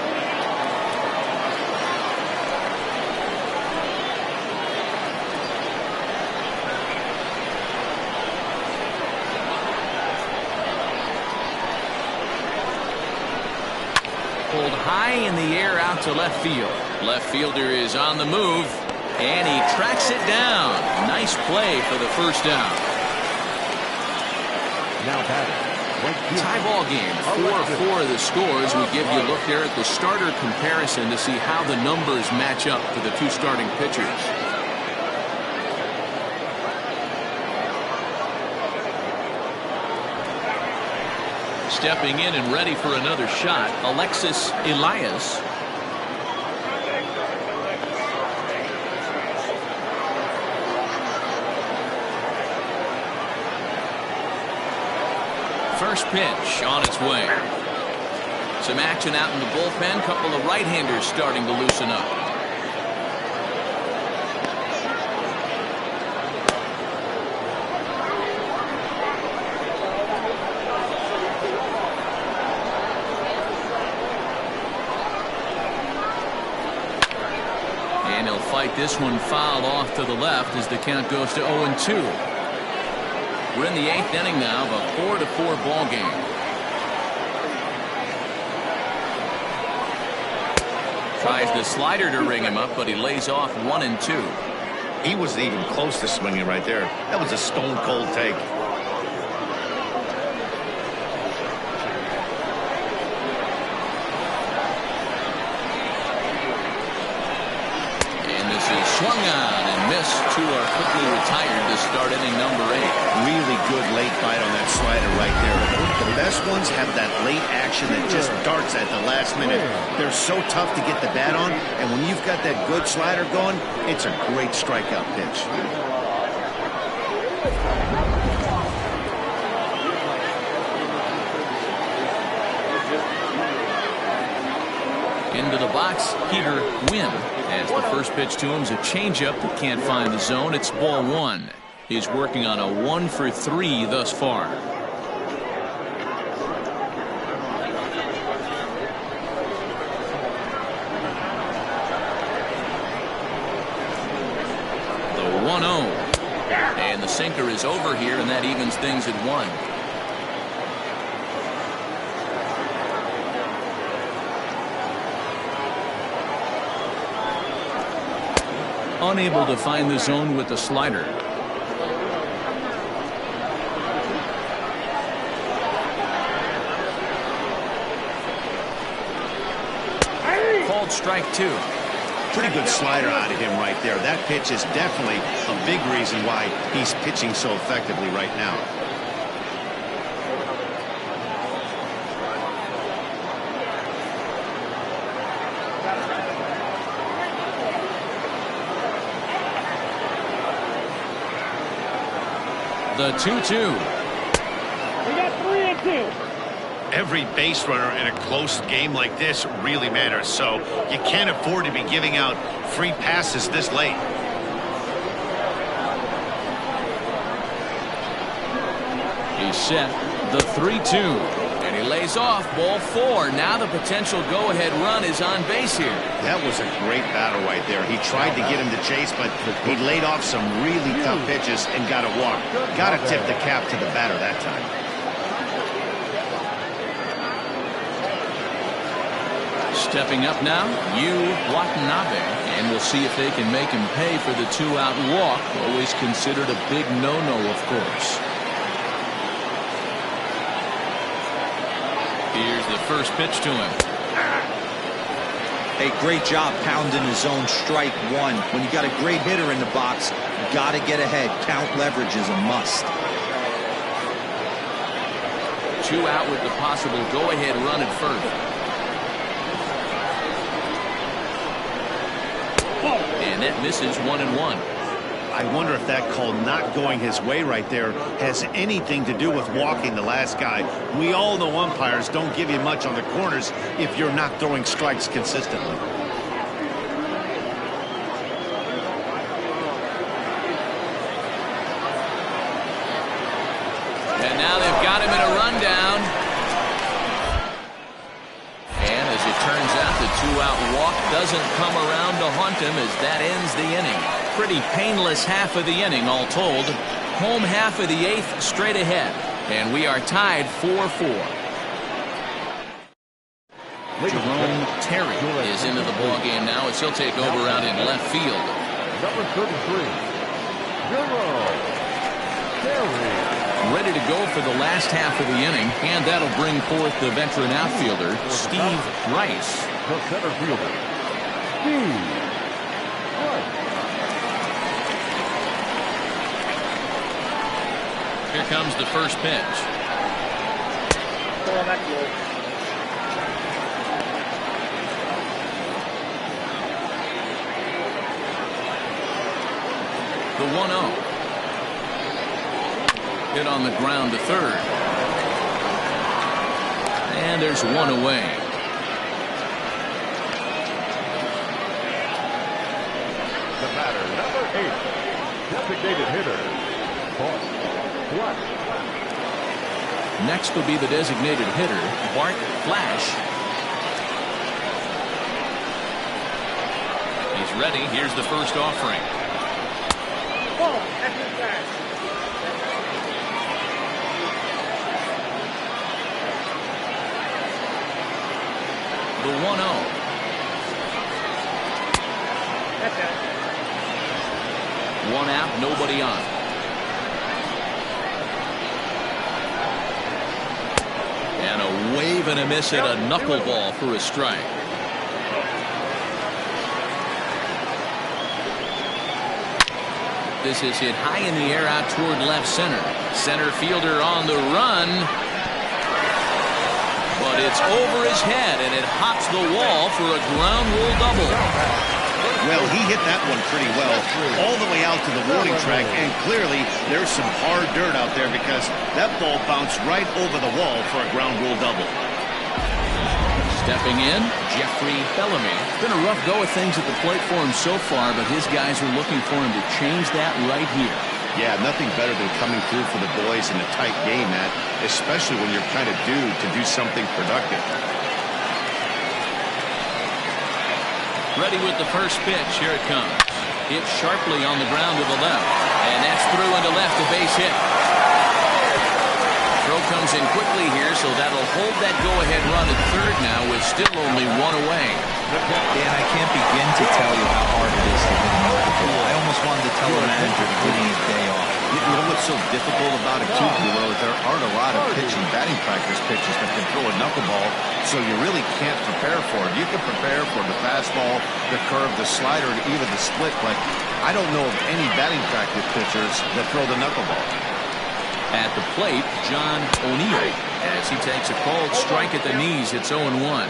Speaker 1: Pulled high in the air out to left field. Left fielder is on the move, and he tracks it down. Nice play for the first down.
Speaker 3: Now batting.
Speaker 1: Tie ball game. 4-4 the scores. We give you a look there at the starter comparison to see how the numbers match up for the two starting pitchers. Stepping in and ready for another shot, Alexis Elias. First pitch on its way. Some action out in the bullpen. Couple of right-handers starting to loosen up. And he'll fight this one foul off to the left as the count goes to 0-2. We're in the 8th inning now of a 4-4 ball game. Tries the slider to ring him up, but he lays off 1-2.
Speaker 2: He wasn't even close to swinging right there. That was a stone cold take.
Speaker 1: And this is swung on and missed. Two are quickly retired to start inning number 8.
Speaker 2: Really good late bite on that slider right there. The best ones have that late action that just darts at the last minute. They're so tough to get the bat on, and when you've got that good slider going, it's a great strikeout pitch.
Speaker 1: Into the box, Peter Wynn. As the first pitch to him is a changeup that can't find the zone. It's ball 1. He's working on a 1 for 3 thus far. The 1-0. And the sinker is over here, and that evens things at 1. Unable to find the zone with the slider. Called strike 2.
Speaker 2: Pretty good slider out of him right there. That pitch is definitely a big reason why he's pitching so effectively right now.
Speaker 1: The 2-2.
Speaker 5: We got 3-2.
Speaker 2: Every base runner in a close game like this really matters, so you can't afford to be giving out free passes this late.
Speaker 1: He's set. The 3-2. And he lays off ball 4. Now the potential go-ahead run is on base here.
Speaker 2: That was a great battle right there. He tried to get him to chase, but he laid off some really tough pitches and got a walk. Got to tip the cap to the batter that time.
Speaker 1: Stepping up now, Yu Watanabe. And we'll see if they can make him pay for the 2-out walk. Always considered a big no-no, of course. Here's the first pitch to him.
Speaker 4: Hey, great job pounding his own strike one. When you got a great hitter in the box, you got to get ahead. Count leverage is a must.
Speaker 1: 2 out with the possible go-ahead run at first. And that misses 1-1.
Speaker 2: I wonder if that call not going his way right there has anything to do with walking the last guy. We all know umpires don't give you much on the corners if you're not throwing strikes consistently.
Speaker 1: And now they've got him in a rundown. And as it turns out, the 2-out walk doesn't come around to haunt him as that ends the inning. Pretty painless half of the inning, all told. Home half of the 8th straight ahead. And we are tied 4-4. Jerome Terry is into the ballgame now as he'll take over out in left field.
Speaker 3: Number 33, Jerome Terry.
Speaker 1: Ready to go for the last half of the inning, and that'll bring forth the veteran outfielder, Steve Rice.
Speaker 3: The center fielder, Steve Rice.
Speaker 1: Here comes the first pitch. The 1-0. Hit on the ground to third. And there's one away.
Speaker 3: The batter, number 8, designated hitter, Bart Flash.
Speaker 1: Next will be the designated hitter, Bart Flash. He's ready. Here's the first offering. The 1-0. One out, nobody on. And a wave and a miss at a knuckleball for a strike. This is hit high in the air out toward left center. Center fielder on the run. But it's over his head, and it hops the wall for a ground rule double.
Speaker 2: Well, he hit that one pretty well, all the way out to the warning track, and clearly there's some hard dirt out there because that ball bounced right over the wall for a ground rule double.
Speaker 1: Stepping in, Jeffrey Bellamy. It's been a rough go of things at the plate for him so far, but his guys are looking for him to change that right here.
Speaker 2: Yeah, nothing better than coming through for the boys in a tight game, Matt, especially when you're kind of due to do something productive.
Speaker 1: Ready with the first pitch. Here it comes. Hit sharply on the ground to the left. And that's through into left, a base hit. Throw comes in quickly here, so that'll hold that go-ahead run at third now with still only one away.
Speaker 4: Dan, I can't begin to tell you how hard it is to hit a knuckleball. I almost wanted to tell the manager to give me a day off.
Speaker 2: You know what's so difficult about it, too, Bulo, is there aren't a lot of batting practice pitchers that can throw a knuckleball, so you really can't prepare for it. You can prepare for the fastball, the curve, the slider, and even the split, but I don't know of any batting practice pitchers that throw the knuckleball.
Speaker 1: At the plate, John O'Neill, as he takes a called strike at the knees. It's 0-1.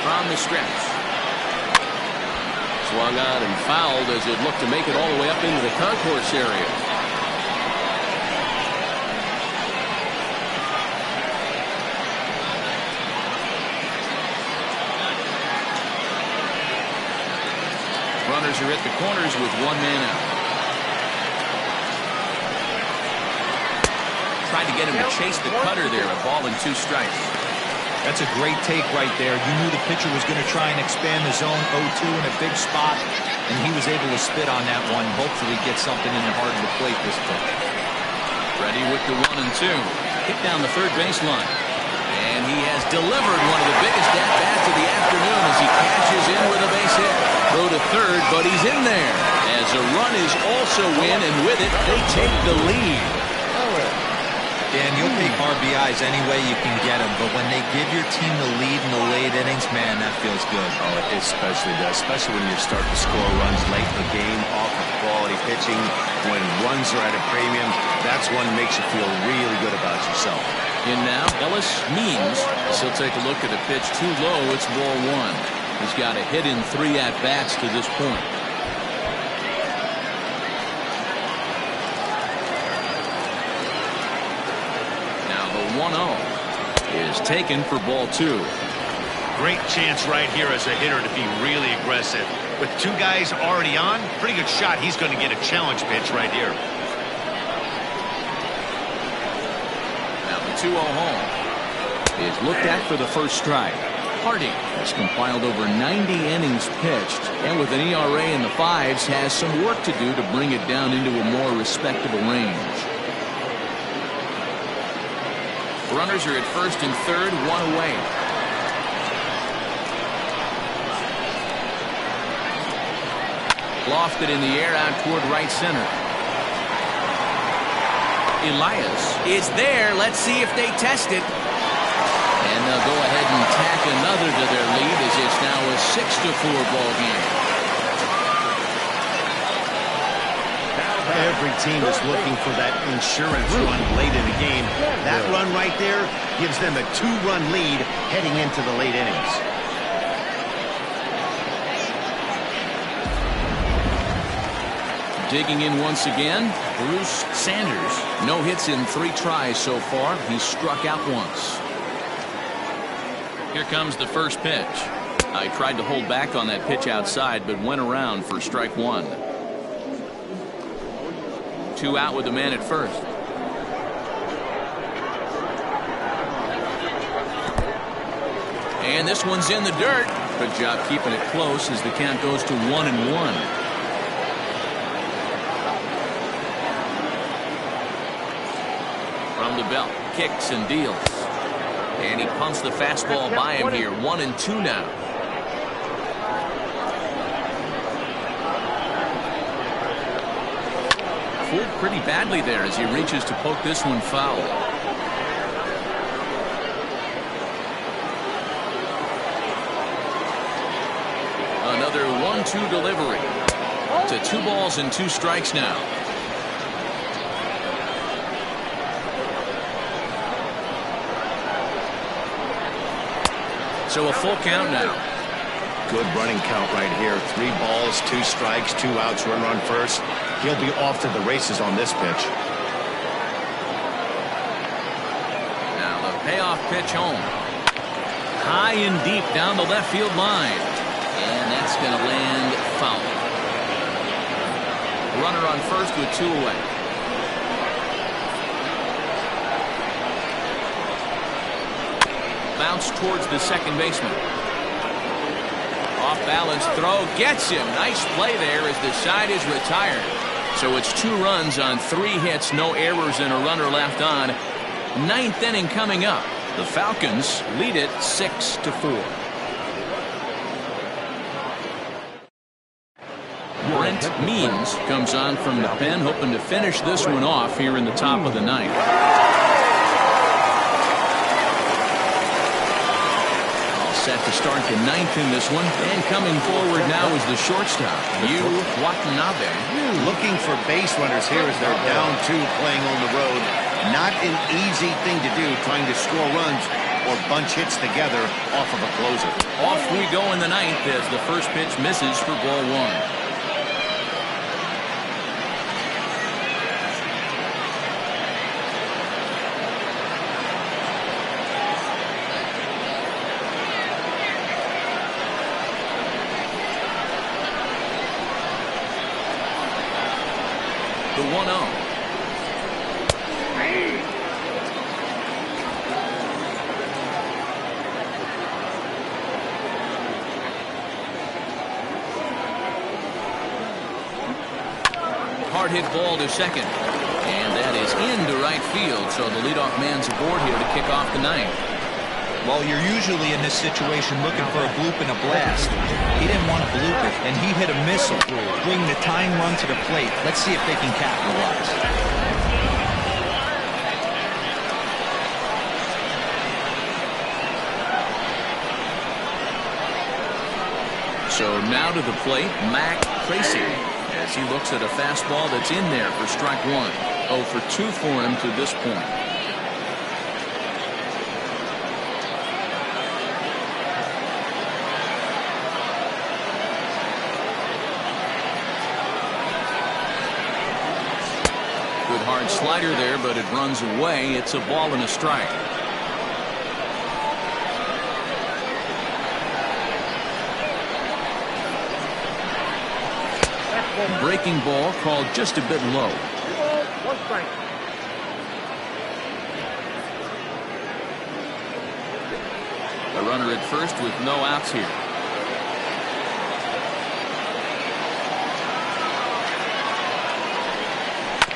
Speaker 1: From the stretch. Swung on and fouled as it looked to make it all the way up into the concourse area. Runners are at the corners with one man out. Tried to get him to chase the cutter there, a ball and 2 strikes.
Speaker 4: That's a great take right there. You knew the pitcher was going to try and expand the zone 0-2 in a big spot, and he was able to spit on that one. Hopefully get something in the heart of the plate this pitch.
Speaker 1: Ready with the 1-2. Hit down the third baseline. And he has delivered one of the biggest at-bats of the afternoon as he cashes in with a base hit. Throw to third, but he's in there. As a run is also in, and with it, they take the lead.
Speaker 4: Dan, you'll take RBIs any way you can get them, but when they give your team the lead in the late innings, man, that feels good.
Speaker 2: Oh, it especially does, especially when you're starting to score runs late in the game off of quality pitching. When runs are at a premium, that's one that makes you feel really good about yourself.
Speaker 1: In now, Ellis Means. He'll take a look at a pitch too low. It's ball one. He's got a hit in 3 at-bats to this point. Now the 1-0 is taken for ball 2.
Speaker 2: Great chance right here as a hitter to be really aggressive. With 2 guys already on, pretty good shot. He's going to get a challenge pitch right here.
Speaker 1: Now the 2-0 home is looked at for the first strike. Harding has compiled over 90 innings pitched, and with an ERA in the 5s, has some work to do to bring it down into a more respectable range. Runners are at first and third, 1 away. Lofted in the air out toward right center. Elias is there. Let's see if they test it. And they'll go ahead and tack another to their lead as it's now a 6-4 ball game.
Speaker 2: Every team is looking for that insurance run late in the game. That run right there gives them a 2-run lead heading into the late innings.
Speaker 1: Digging in once again, Bruce Sanders. No hits in 3 tries so far. He's struck out once. Here comes the first pitch. I tried to hold back on that pitch outside, but went around for strike 1. 2 out with the man at first. And this one's in the dirt. Good job keeping it close as the count goes to 1-1. From the belt, kicks and deals. And he pumps the fastball by him here. 1-2 now. Fooled pretty badly there as he reaches to poke this one foul. Another 1-2 delivery. To 2 balls and 2 strikes now. So a full count now.
Speaker 2: Good running count right here. 3 balls, 2 strikes, 2 outs, run first. He'll be off to the races on this pitch.
Speaker 1: Now the payoff pitch home. High and deep down the left field line. And that's going to land foul. Runner on first with 2 away. Bounce towards the second baseman. Off balance throw gets him. Nice play there as the side is retired. So it's 2 runs on 3 hits, no errors, and a runner left on. 9th inning coming up. The Falcons lead it 6-4. Brent Means comes on from the pen, hoping to finish this one off here in the top of the 9th. Set to start the 9th in this one, and coming forward now is the shortstop, Yu Watanabe.
Speaker 2: Looking for base runners here as they're down 2 playing on the road. Not an easy thing to do, trying to score runs or bunch hits together off of a closer.
Speaker 1: Off we go in the 9th as the first pitch misses for ball 1. The 1-0. hard hit ball to second. And that is into right field, so the leadoff man's aboard here to kick off the ninth.
Speaker 4: Well, you're usually in this situation looking for a bloop and a blast. He didn't want a blooper, and he hit a missile, bringing the tying run to the plate. Let's see if they can capitalize.
Speaker 1: So now to the plate, Mac Tracy, as he looks at a fastball that's in there for strike one. 0 for 2 for him to this point. Good hard slider there, but it runs away. It's a ball and a strike. Breaking ball called just a bit low.
Speaker 5: 1 strike.
Speaker 1: A runner at first with no outs here.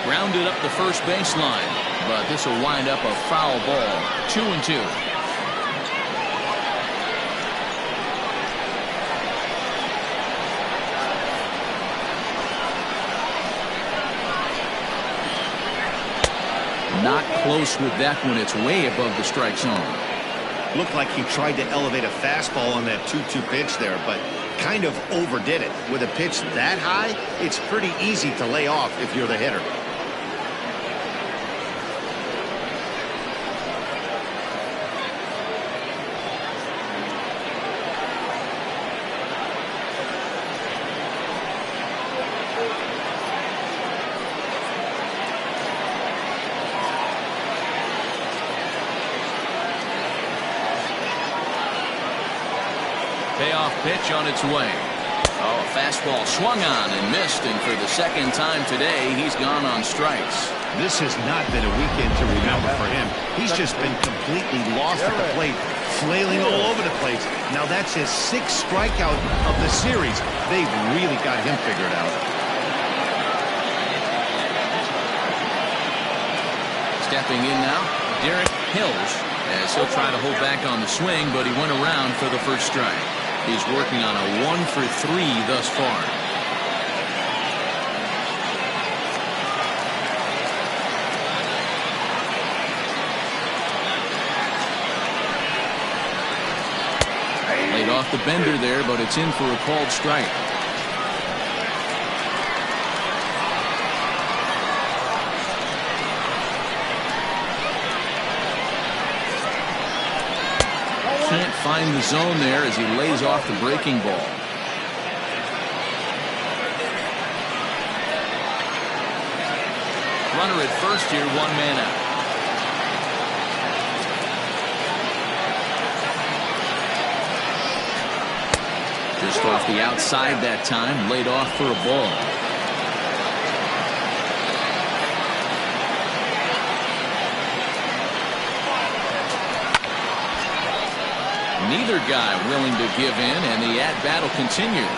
Speaker 1: Grounded up the first baseline, but this will wind up a foul ball. 2-2. Not close with that one. It's way above the strike zone.
Speaker 2: Looked like he tried to elevate a fastball on that 2-2 pitch there, but kind of overdid it. With a pitch that high, it's pretty easy to lay off if you're the hitter.
Speaker 1: Payoff pitch on its way. Oh, a fastball swung on and missed, and for the second time today, he's gone on strikes.
Speaker 2: This has not been a weekend to remember for him. He's just been completely lost at the plate, flailing all over the place. Now that's his 6th strikeout of the series. They've really got him figured out.
Speaker 1: Stepping in now, Derek Hills, as he'll try to hold back on the swing, but he went around for the first strike. He's working on a 1 for 3 thus far. Laid off the bender there, but it's in for a called strike. Can't find the zone there as he lays off the breaking ball. Runner at first here, 1 man out. Just off the outside that time, laid off for a ball. Neither guy willing to give in, and the at-bat will continue.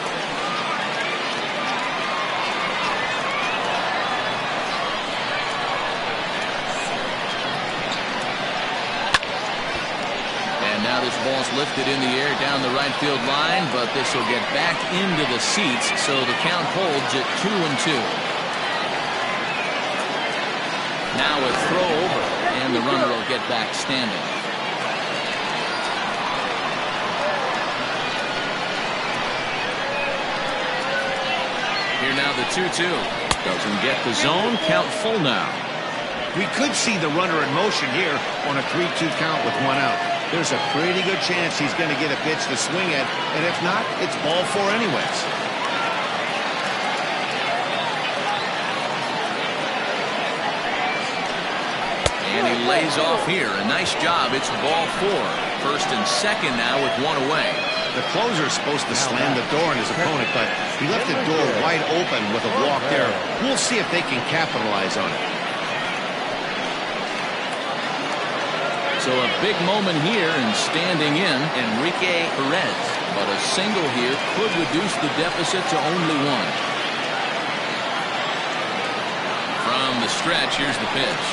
Speaker 1: And now this ball's lifted in the air down the right field line, but this will get back into the seats, so the count holds at 2-2. Now a throw over, and the runner will get back standing. Here now the 2-2. Doesn't get the zone. Count full now.
Speaker 2: We could see the runner in motion here on a 3-2 count with 1 out. There's a pretty good chance he's going to get a pitch to swing at, and if not, it's ball 4 anyways.
Speaker 1: And he lays off here. A nice job. It's ball 4. First and second now with 1 away.
Speaker 2: The closer is supposed to slam the door on his opponent, but he left the door wide open with a walk there. We'll see if they can capitalize on it.
Speaker 1: So a big moment here, and standing in, Enrique Perez. But a single here could reduce the deficit to only 1. stretch. Here's the pitch.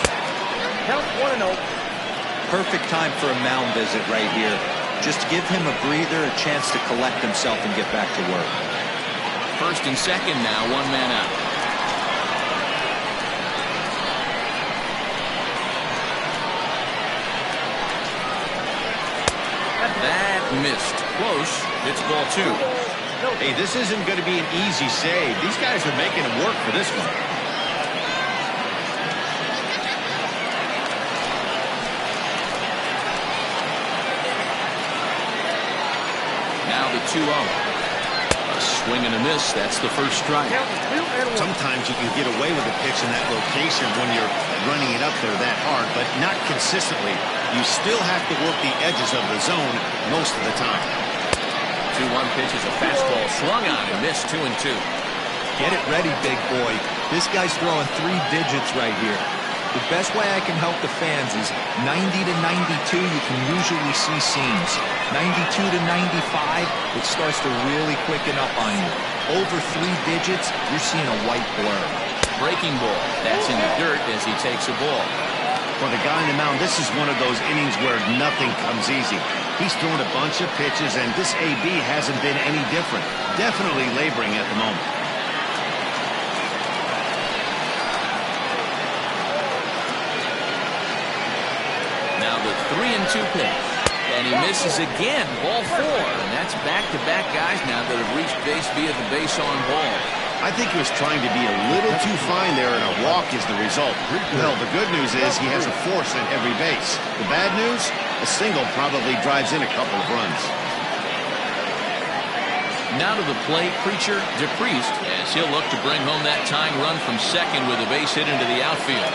Speaker 5: Count 1-0.
Speaker 4: Perfect time for a mound visit right here. Just give him a breather, a chance to collect himself and get back to work.
Speaker 1: First and second now, one man out. That missed. Close. It's ball 2.
Speaker 2: Hey, this isn't going to be an easy save. These guys are making him work for this one.
Speaker 1: Now the 2-0. A swing and a miss. That's the first strike.
Speaker 2: Sometimes you can get away with a pitch in that location when you're running it up there that hard, but not consistently. You still have to work the edges of the zone most of the time.
Speaker 1: 2-1 pitch is a fastball swung on and missed. 2-2.
Speaker 4: Get it ready, big boy. This guy's throwing 3 digits right here. The best way I can help the fans is 90 to 92, you can usually see seams. 92 to 95, it starts to really quicken up on you. Over 3 digits, you're seeing a white blur.
Speaker 1: Breaking ball. That's in the dirt as he takes a ball.
Speaker 2: For the guy on the mound, this is one of those innings where nothing comes easy. He's thrown a bunch of pitches, and this AB hasn't been any different. Definitely laboring at the moment.
Speaker 1: Now the 3-2 pitch. And he misses again. Ball 4. And that's back-to-back guys now that have reached base via the base on ball.
Speaker 2: I think he was trying to be a little too fine there, and a walk is the result. Well, the good news is he has a force at every base. The bad news, a single probably drives in a couple of runs.
Speaker 1: Now to the plate, Preacher DePriest, as he'll look to bring home that tying run from second with a base hit into the outfield.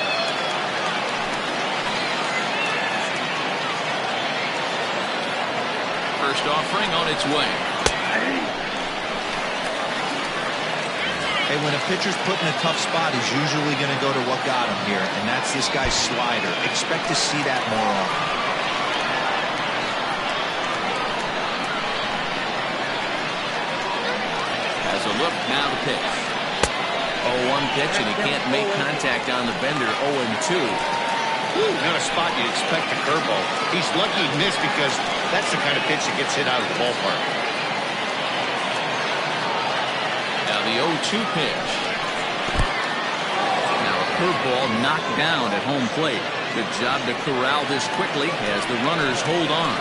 Speaker 1: First offering on its way.
Speaker 4: Hey, when a pitcher's put in a tough spot, he's usually going to go to what got him here, and that's this guy's slider. Expect to see that more often.
Speaker 1: Has a look, now the pitch. 0-1 pitch, and he can't make contact on the bender. 0-2.
Speaker 2: Not a spot you'd expect a curveball. He's lucky he missed because that's the kind of pitch that gets hit out of the ballpark.
Speaker 1: Now the 0-2 pitch. Now a curveball knocked down at home plate. Good job to corral this quickly as the runners hold on.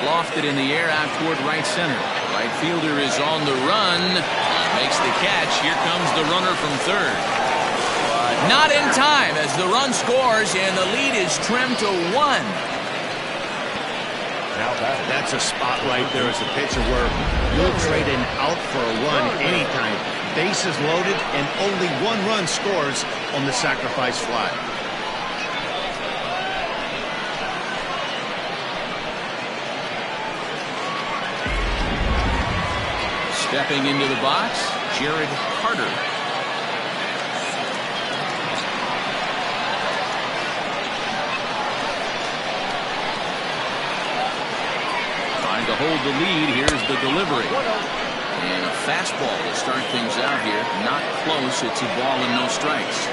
Speaker 1: Lofted in the air out toward right center. Right fielder is on the run. Makes the catch. Here comes the runner from third. Not in time as the run scores and the lead is trimmed to 1.
Speaker 2: Now that's a spot right there as a pitcher where you'll trade an out for a run anytime. Bases loaded and only 1 run scores on the sacrifice fly.
Speaker 1: Stepping into the box, Jared Carter. Trying to hold the lead. Here's the delivery. And a fastball to start things out here. Not close. It's a ball and no strikes.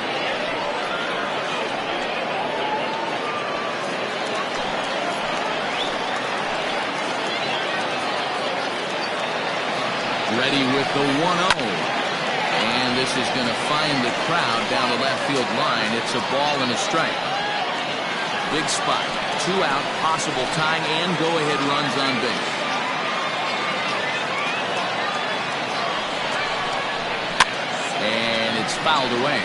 Speaker 1: Ready with the 1-0. And this is going to find the crowd down the left field line. It's a ball and a strike. Big spot. 2 out, possible tying and go-ahead runs on base. And it's fouled away.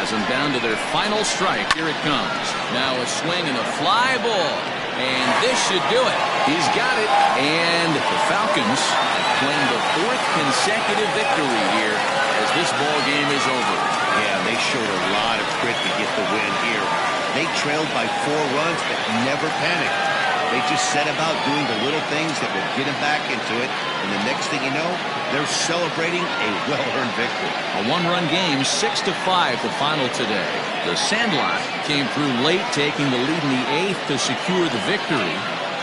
Speaker 1: Them down to their final strike. Here it comes. Now a swing and a fly ball. And this should do it. He's got it. And the Falcons claim the 4th consecutive victory here as this ball game is over.
Speaker 2: Yeah, they showed a lot of grit to get the win here. They trailed by 4 runs but never panicked. They just set about doing the little things that will get them back into it, and the next thing you know, they're celebrating a well-earned victory.
Speaker 1: A one-run game, 6-5 the final today. The Sandlot came through late, taking the lead in the 8th to secure the victory.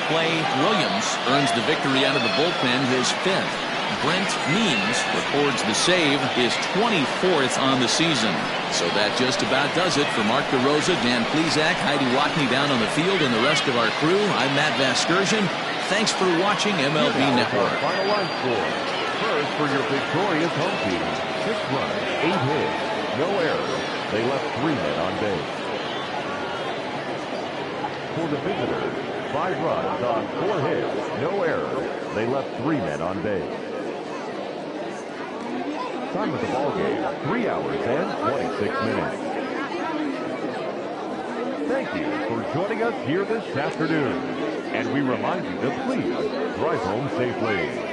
Speaker 1: Clay Williams earns the victory out of the bullpen, his 5th. Brent Means records the save, his 24th on the season. So that just about does it for Mark DeRosa, Dan Plesac, Heidi Watney down on the field, and the rest of our crew. I'm Matt Vasgersian. Thanks for watching MLB Network.
Speaker 3: Final line score. First for your victorious home team. 6 runs, 8 hits, no errors. They left 3 men on base. For the visitors, 5 runs on 4 hits, no errors. They left 3 men on base. Time of the ball game, 3 hours and 26 minutes. Thank you for joining us here this afternoon. And we remind you to please drive home safely.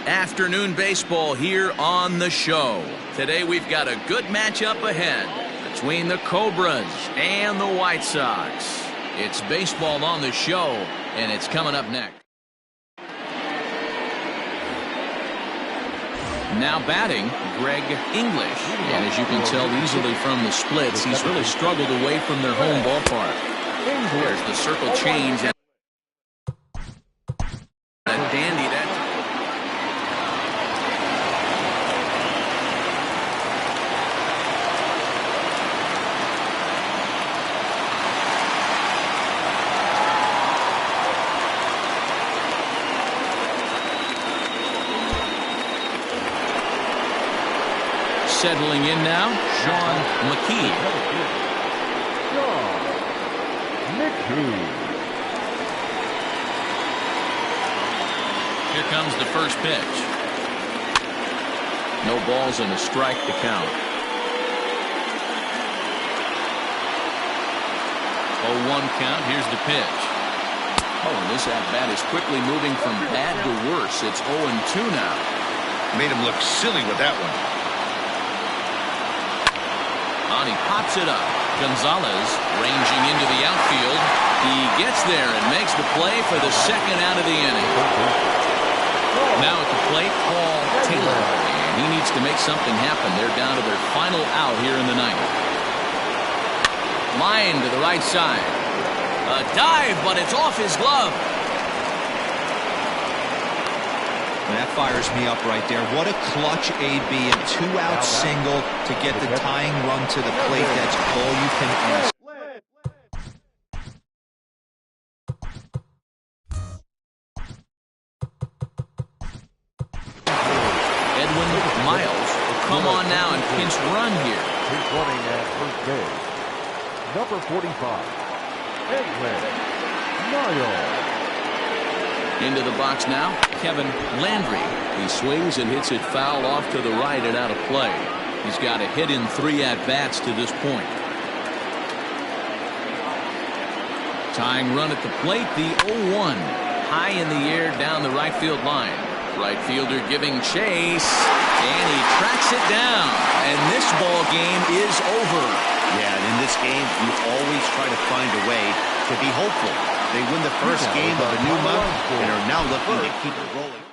Speaker 1: Afternoon baseball here on the show. Today we've got a good matchup ahead between the Cobras and the White Sox. It's baseball on the show, and it's coming up next. Now batting, Greg English. And as you can tell easily from the splits, he's really struggled away from their home ballpark. There's the circle change. And a dandy that. Settling in now, Sean McKee. Here comes the first pitch. No balls and a strike to count. 0-1 count. Here's the pitch. Oh, and this at-bat is quickly moving from bad to worse. It's 0-2 now.
Speaker 2: Made him look silly with that one.
Speaker 1: He pops it up. Gonzalez ranging into the outfield. He gets there and makes the play for the second out of the inning. Now at the plate, Paul Taylor. And he needs to make something happen. They're down to their final out here in the ninth. Line to the right side. A dive, but it's off his glove.
Speaker 4: That fires me up right there. What a clutch AB, a two-out single to get the tying run to the plate. That's all you can ask.
Speaker 1: Edwin Miles will come on now and pinch run here.
Speaker 3: He's running at first base. Number 45, Edwin Miles.
Speaker 1: Into the box now, Kevin Landry. He swings and hits it foul off to the right and out of play. He's got a hit in 3 at-bats to this point. Tying run at the plate, the 0-1. High in the air down the right field line. Right fielder giving chase, and he tracks it down. And this ball game is over.
Speaker 2: Yeah, and in this game, you always try to find a way to be hopeful. They win the first game of a new month and are now looking to keep it rolling.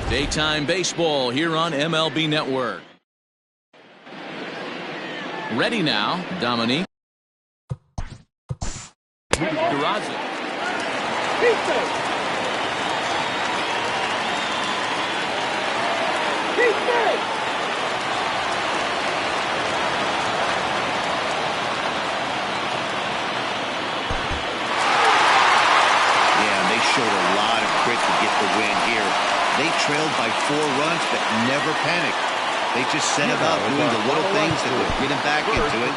Speaker 1: Daytime baseball here on MLB Network. Ready now, Dominique. Durazo.
Speaker 2: Yeah, they showed a lot of grit to get the win here. They trailed by 4 runs, but never panicked. They just set about doing the little things that would get them back into it.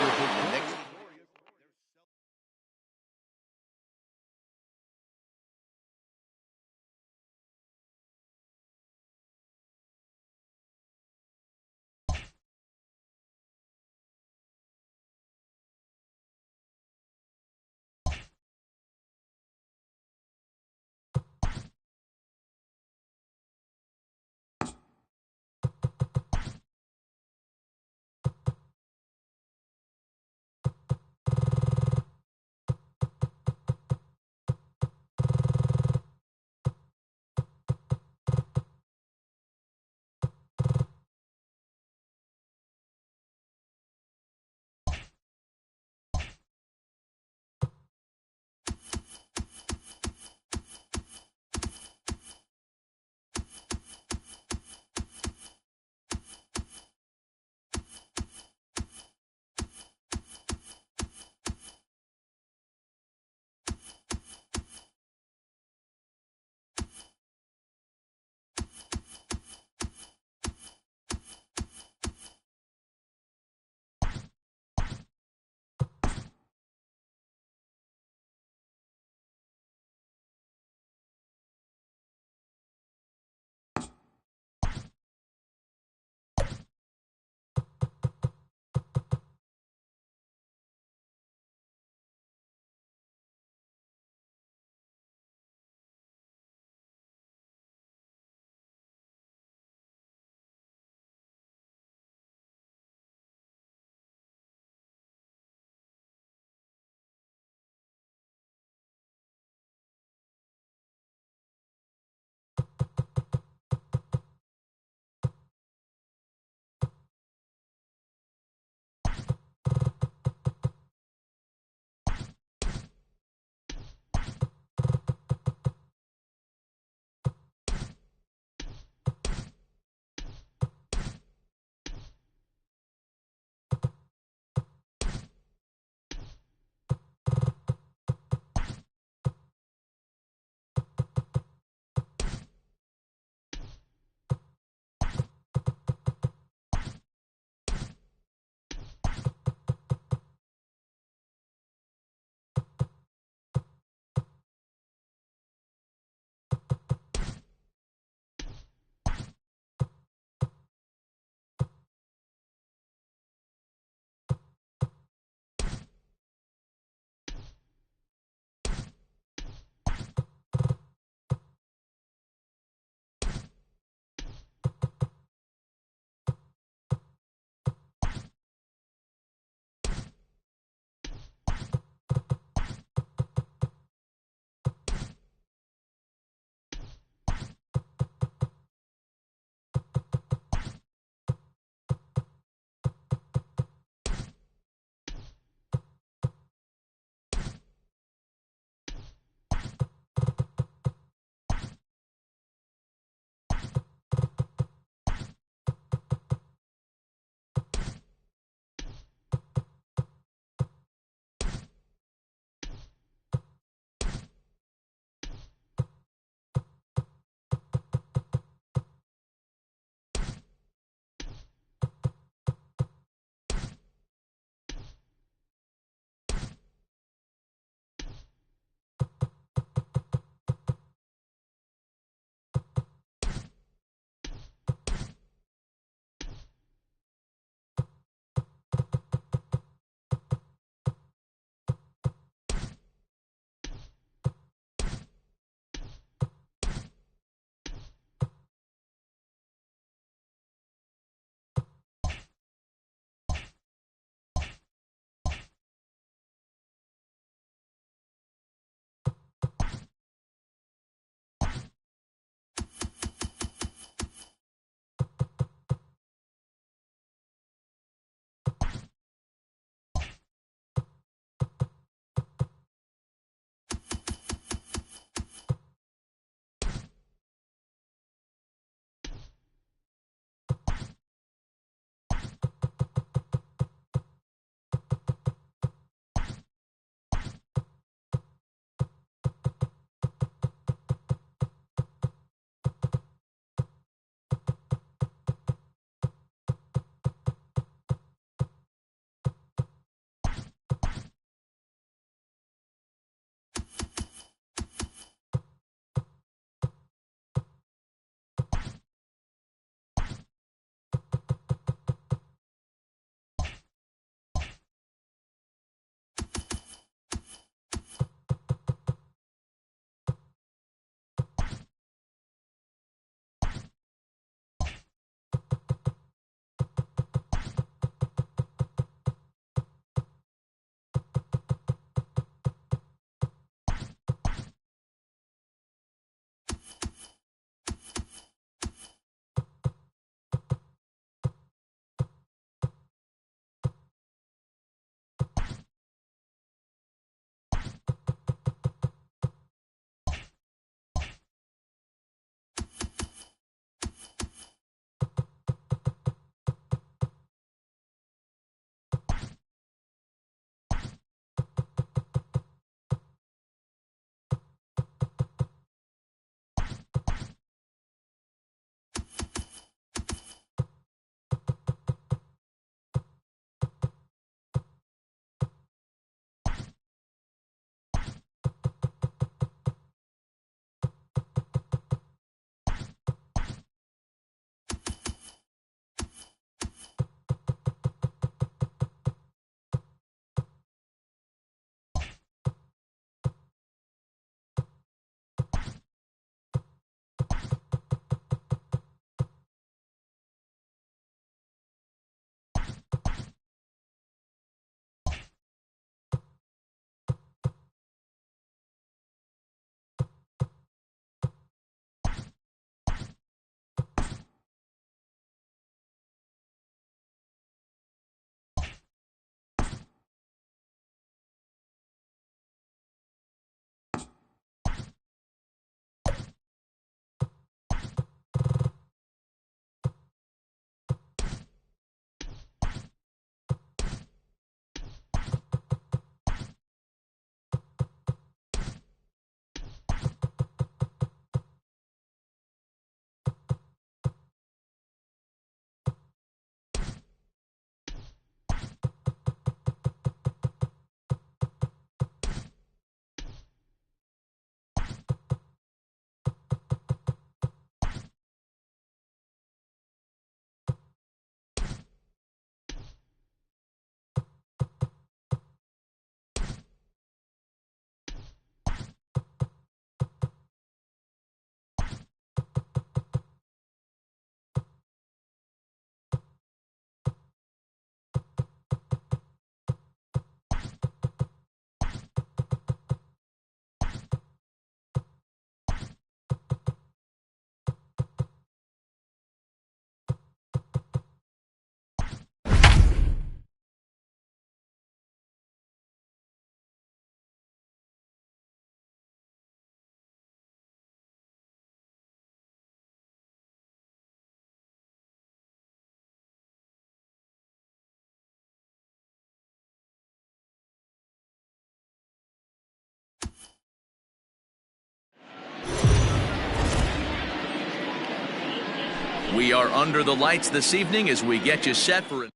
Speaker 1: We are under the lights this evening as we get you set for it.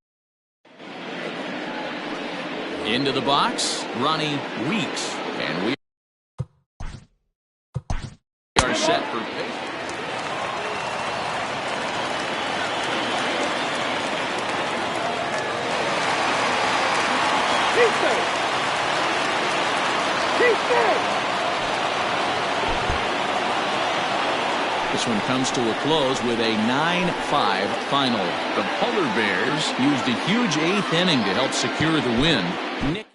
Speaker 1: Into the box, Ronnie Weeks. And we are set for pitch. This one comes to a close with a 9-5 final. The Polar Bears used a huge 8th inning to help secure the win. Nick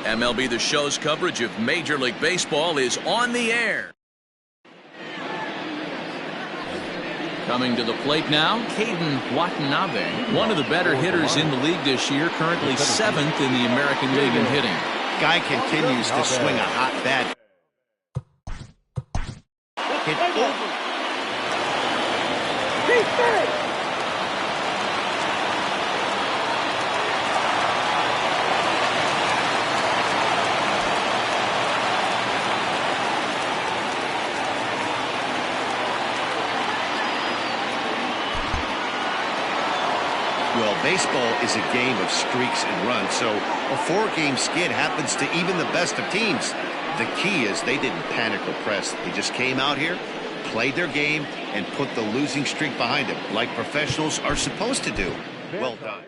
Speaker 1: MLB The Show's coverage of Major League Baseball is on the air. Coming to the plate now, Caden Watanabe, one of the better hitters in the league this year, currently 7th in the American League in hitting.
Speaker 2: Guy continues to swing a hot bat. Hit over. Well, baseball is a game of streaks and runs, so a 4-game skid happens to even the best of teams. The key is they didn't panic or press. They just came out here, played their game, and put the losing streak behind them, like professionals are supposed to do. Well done.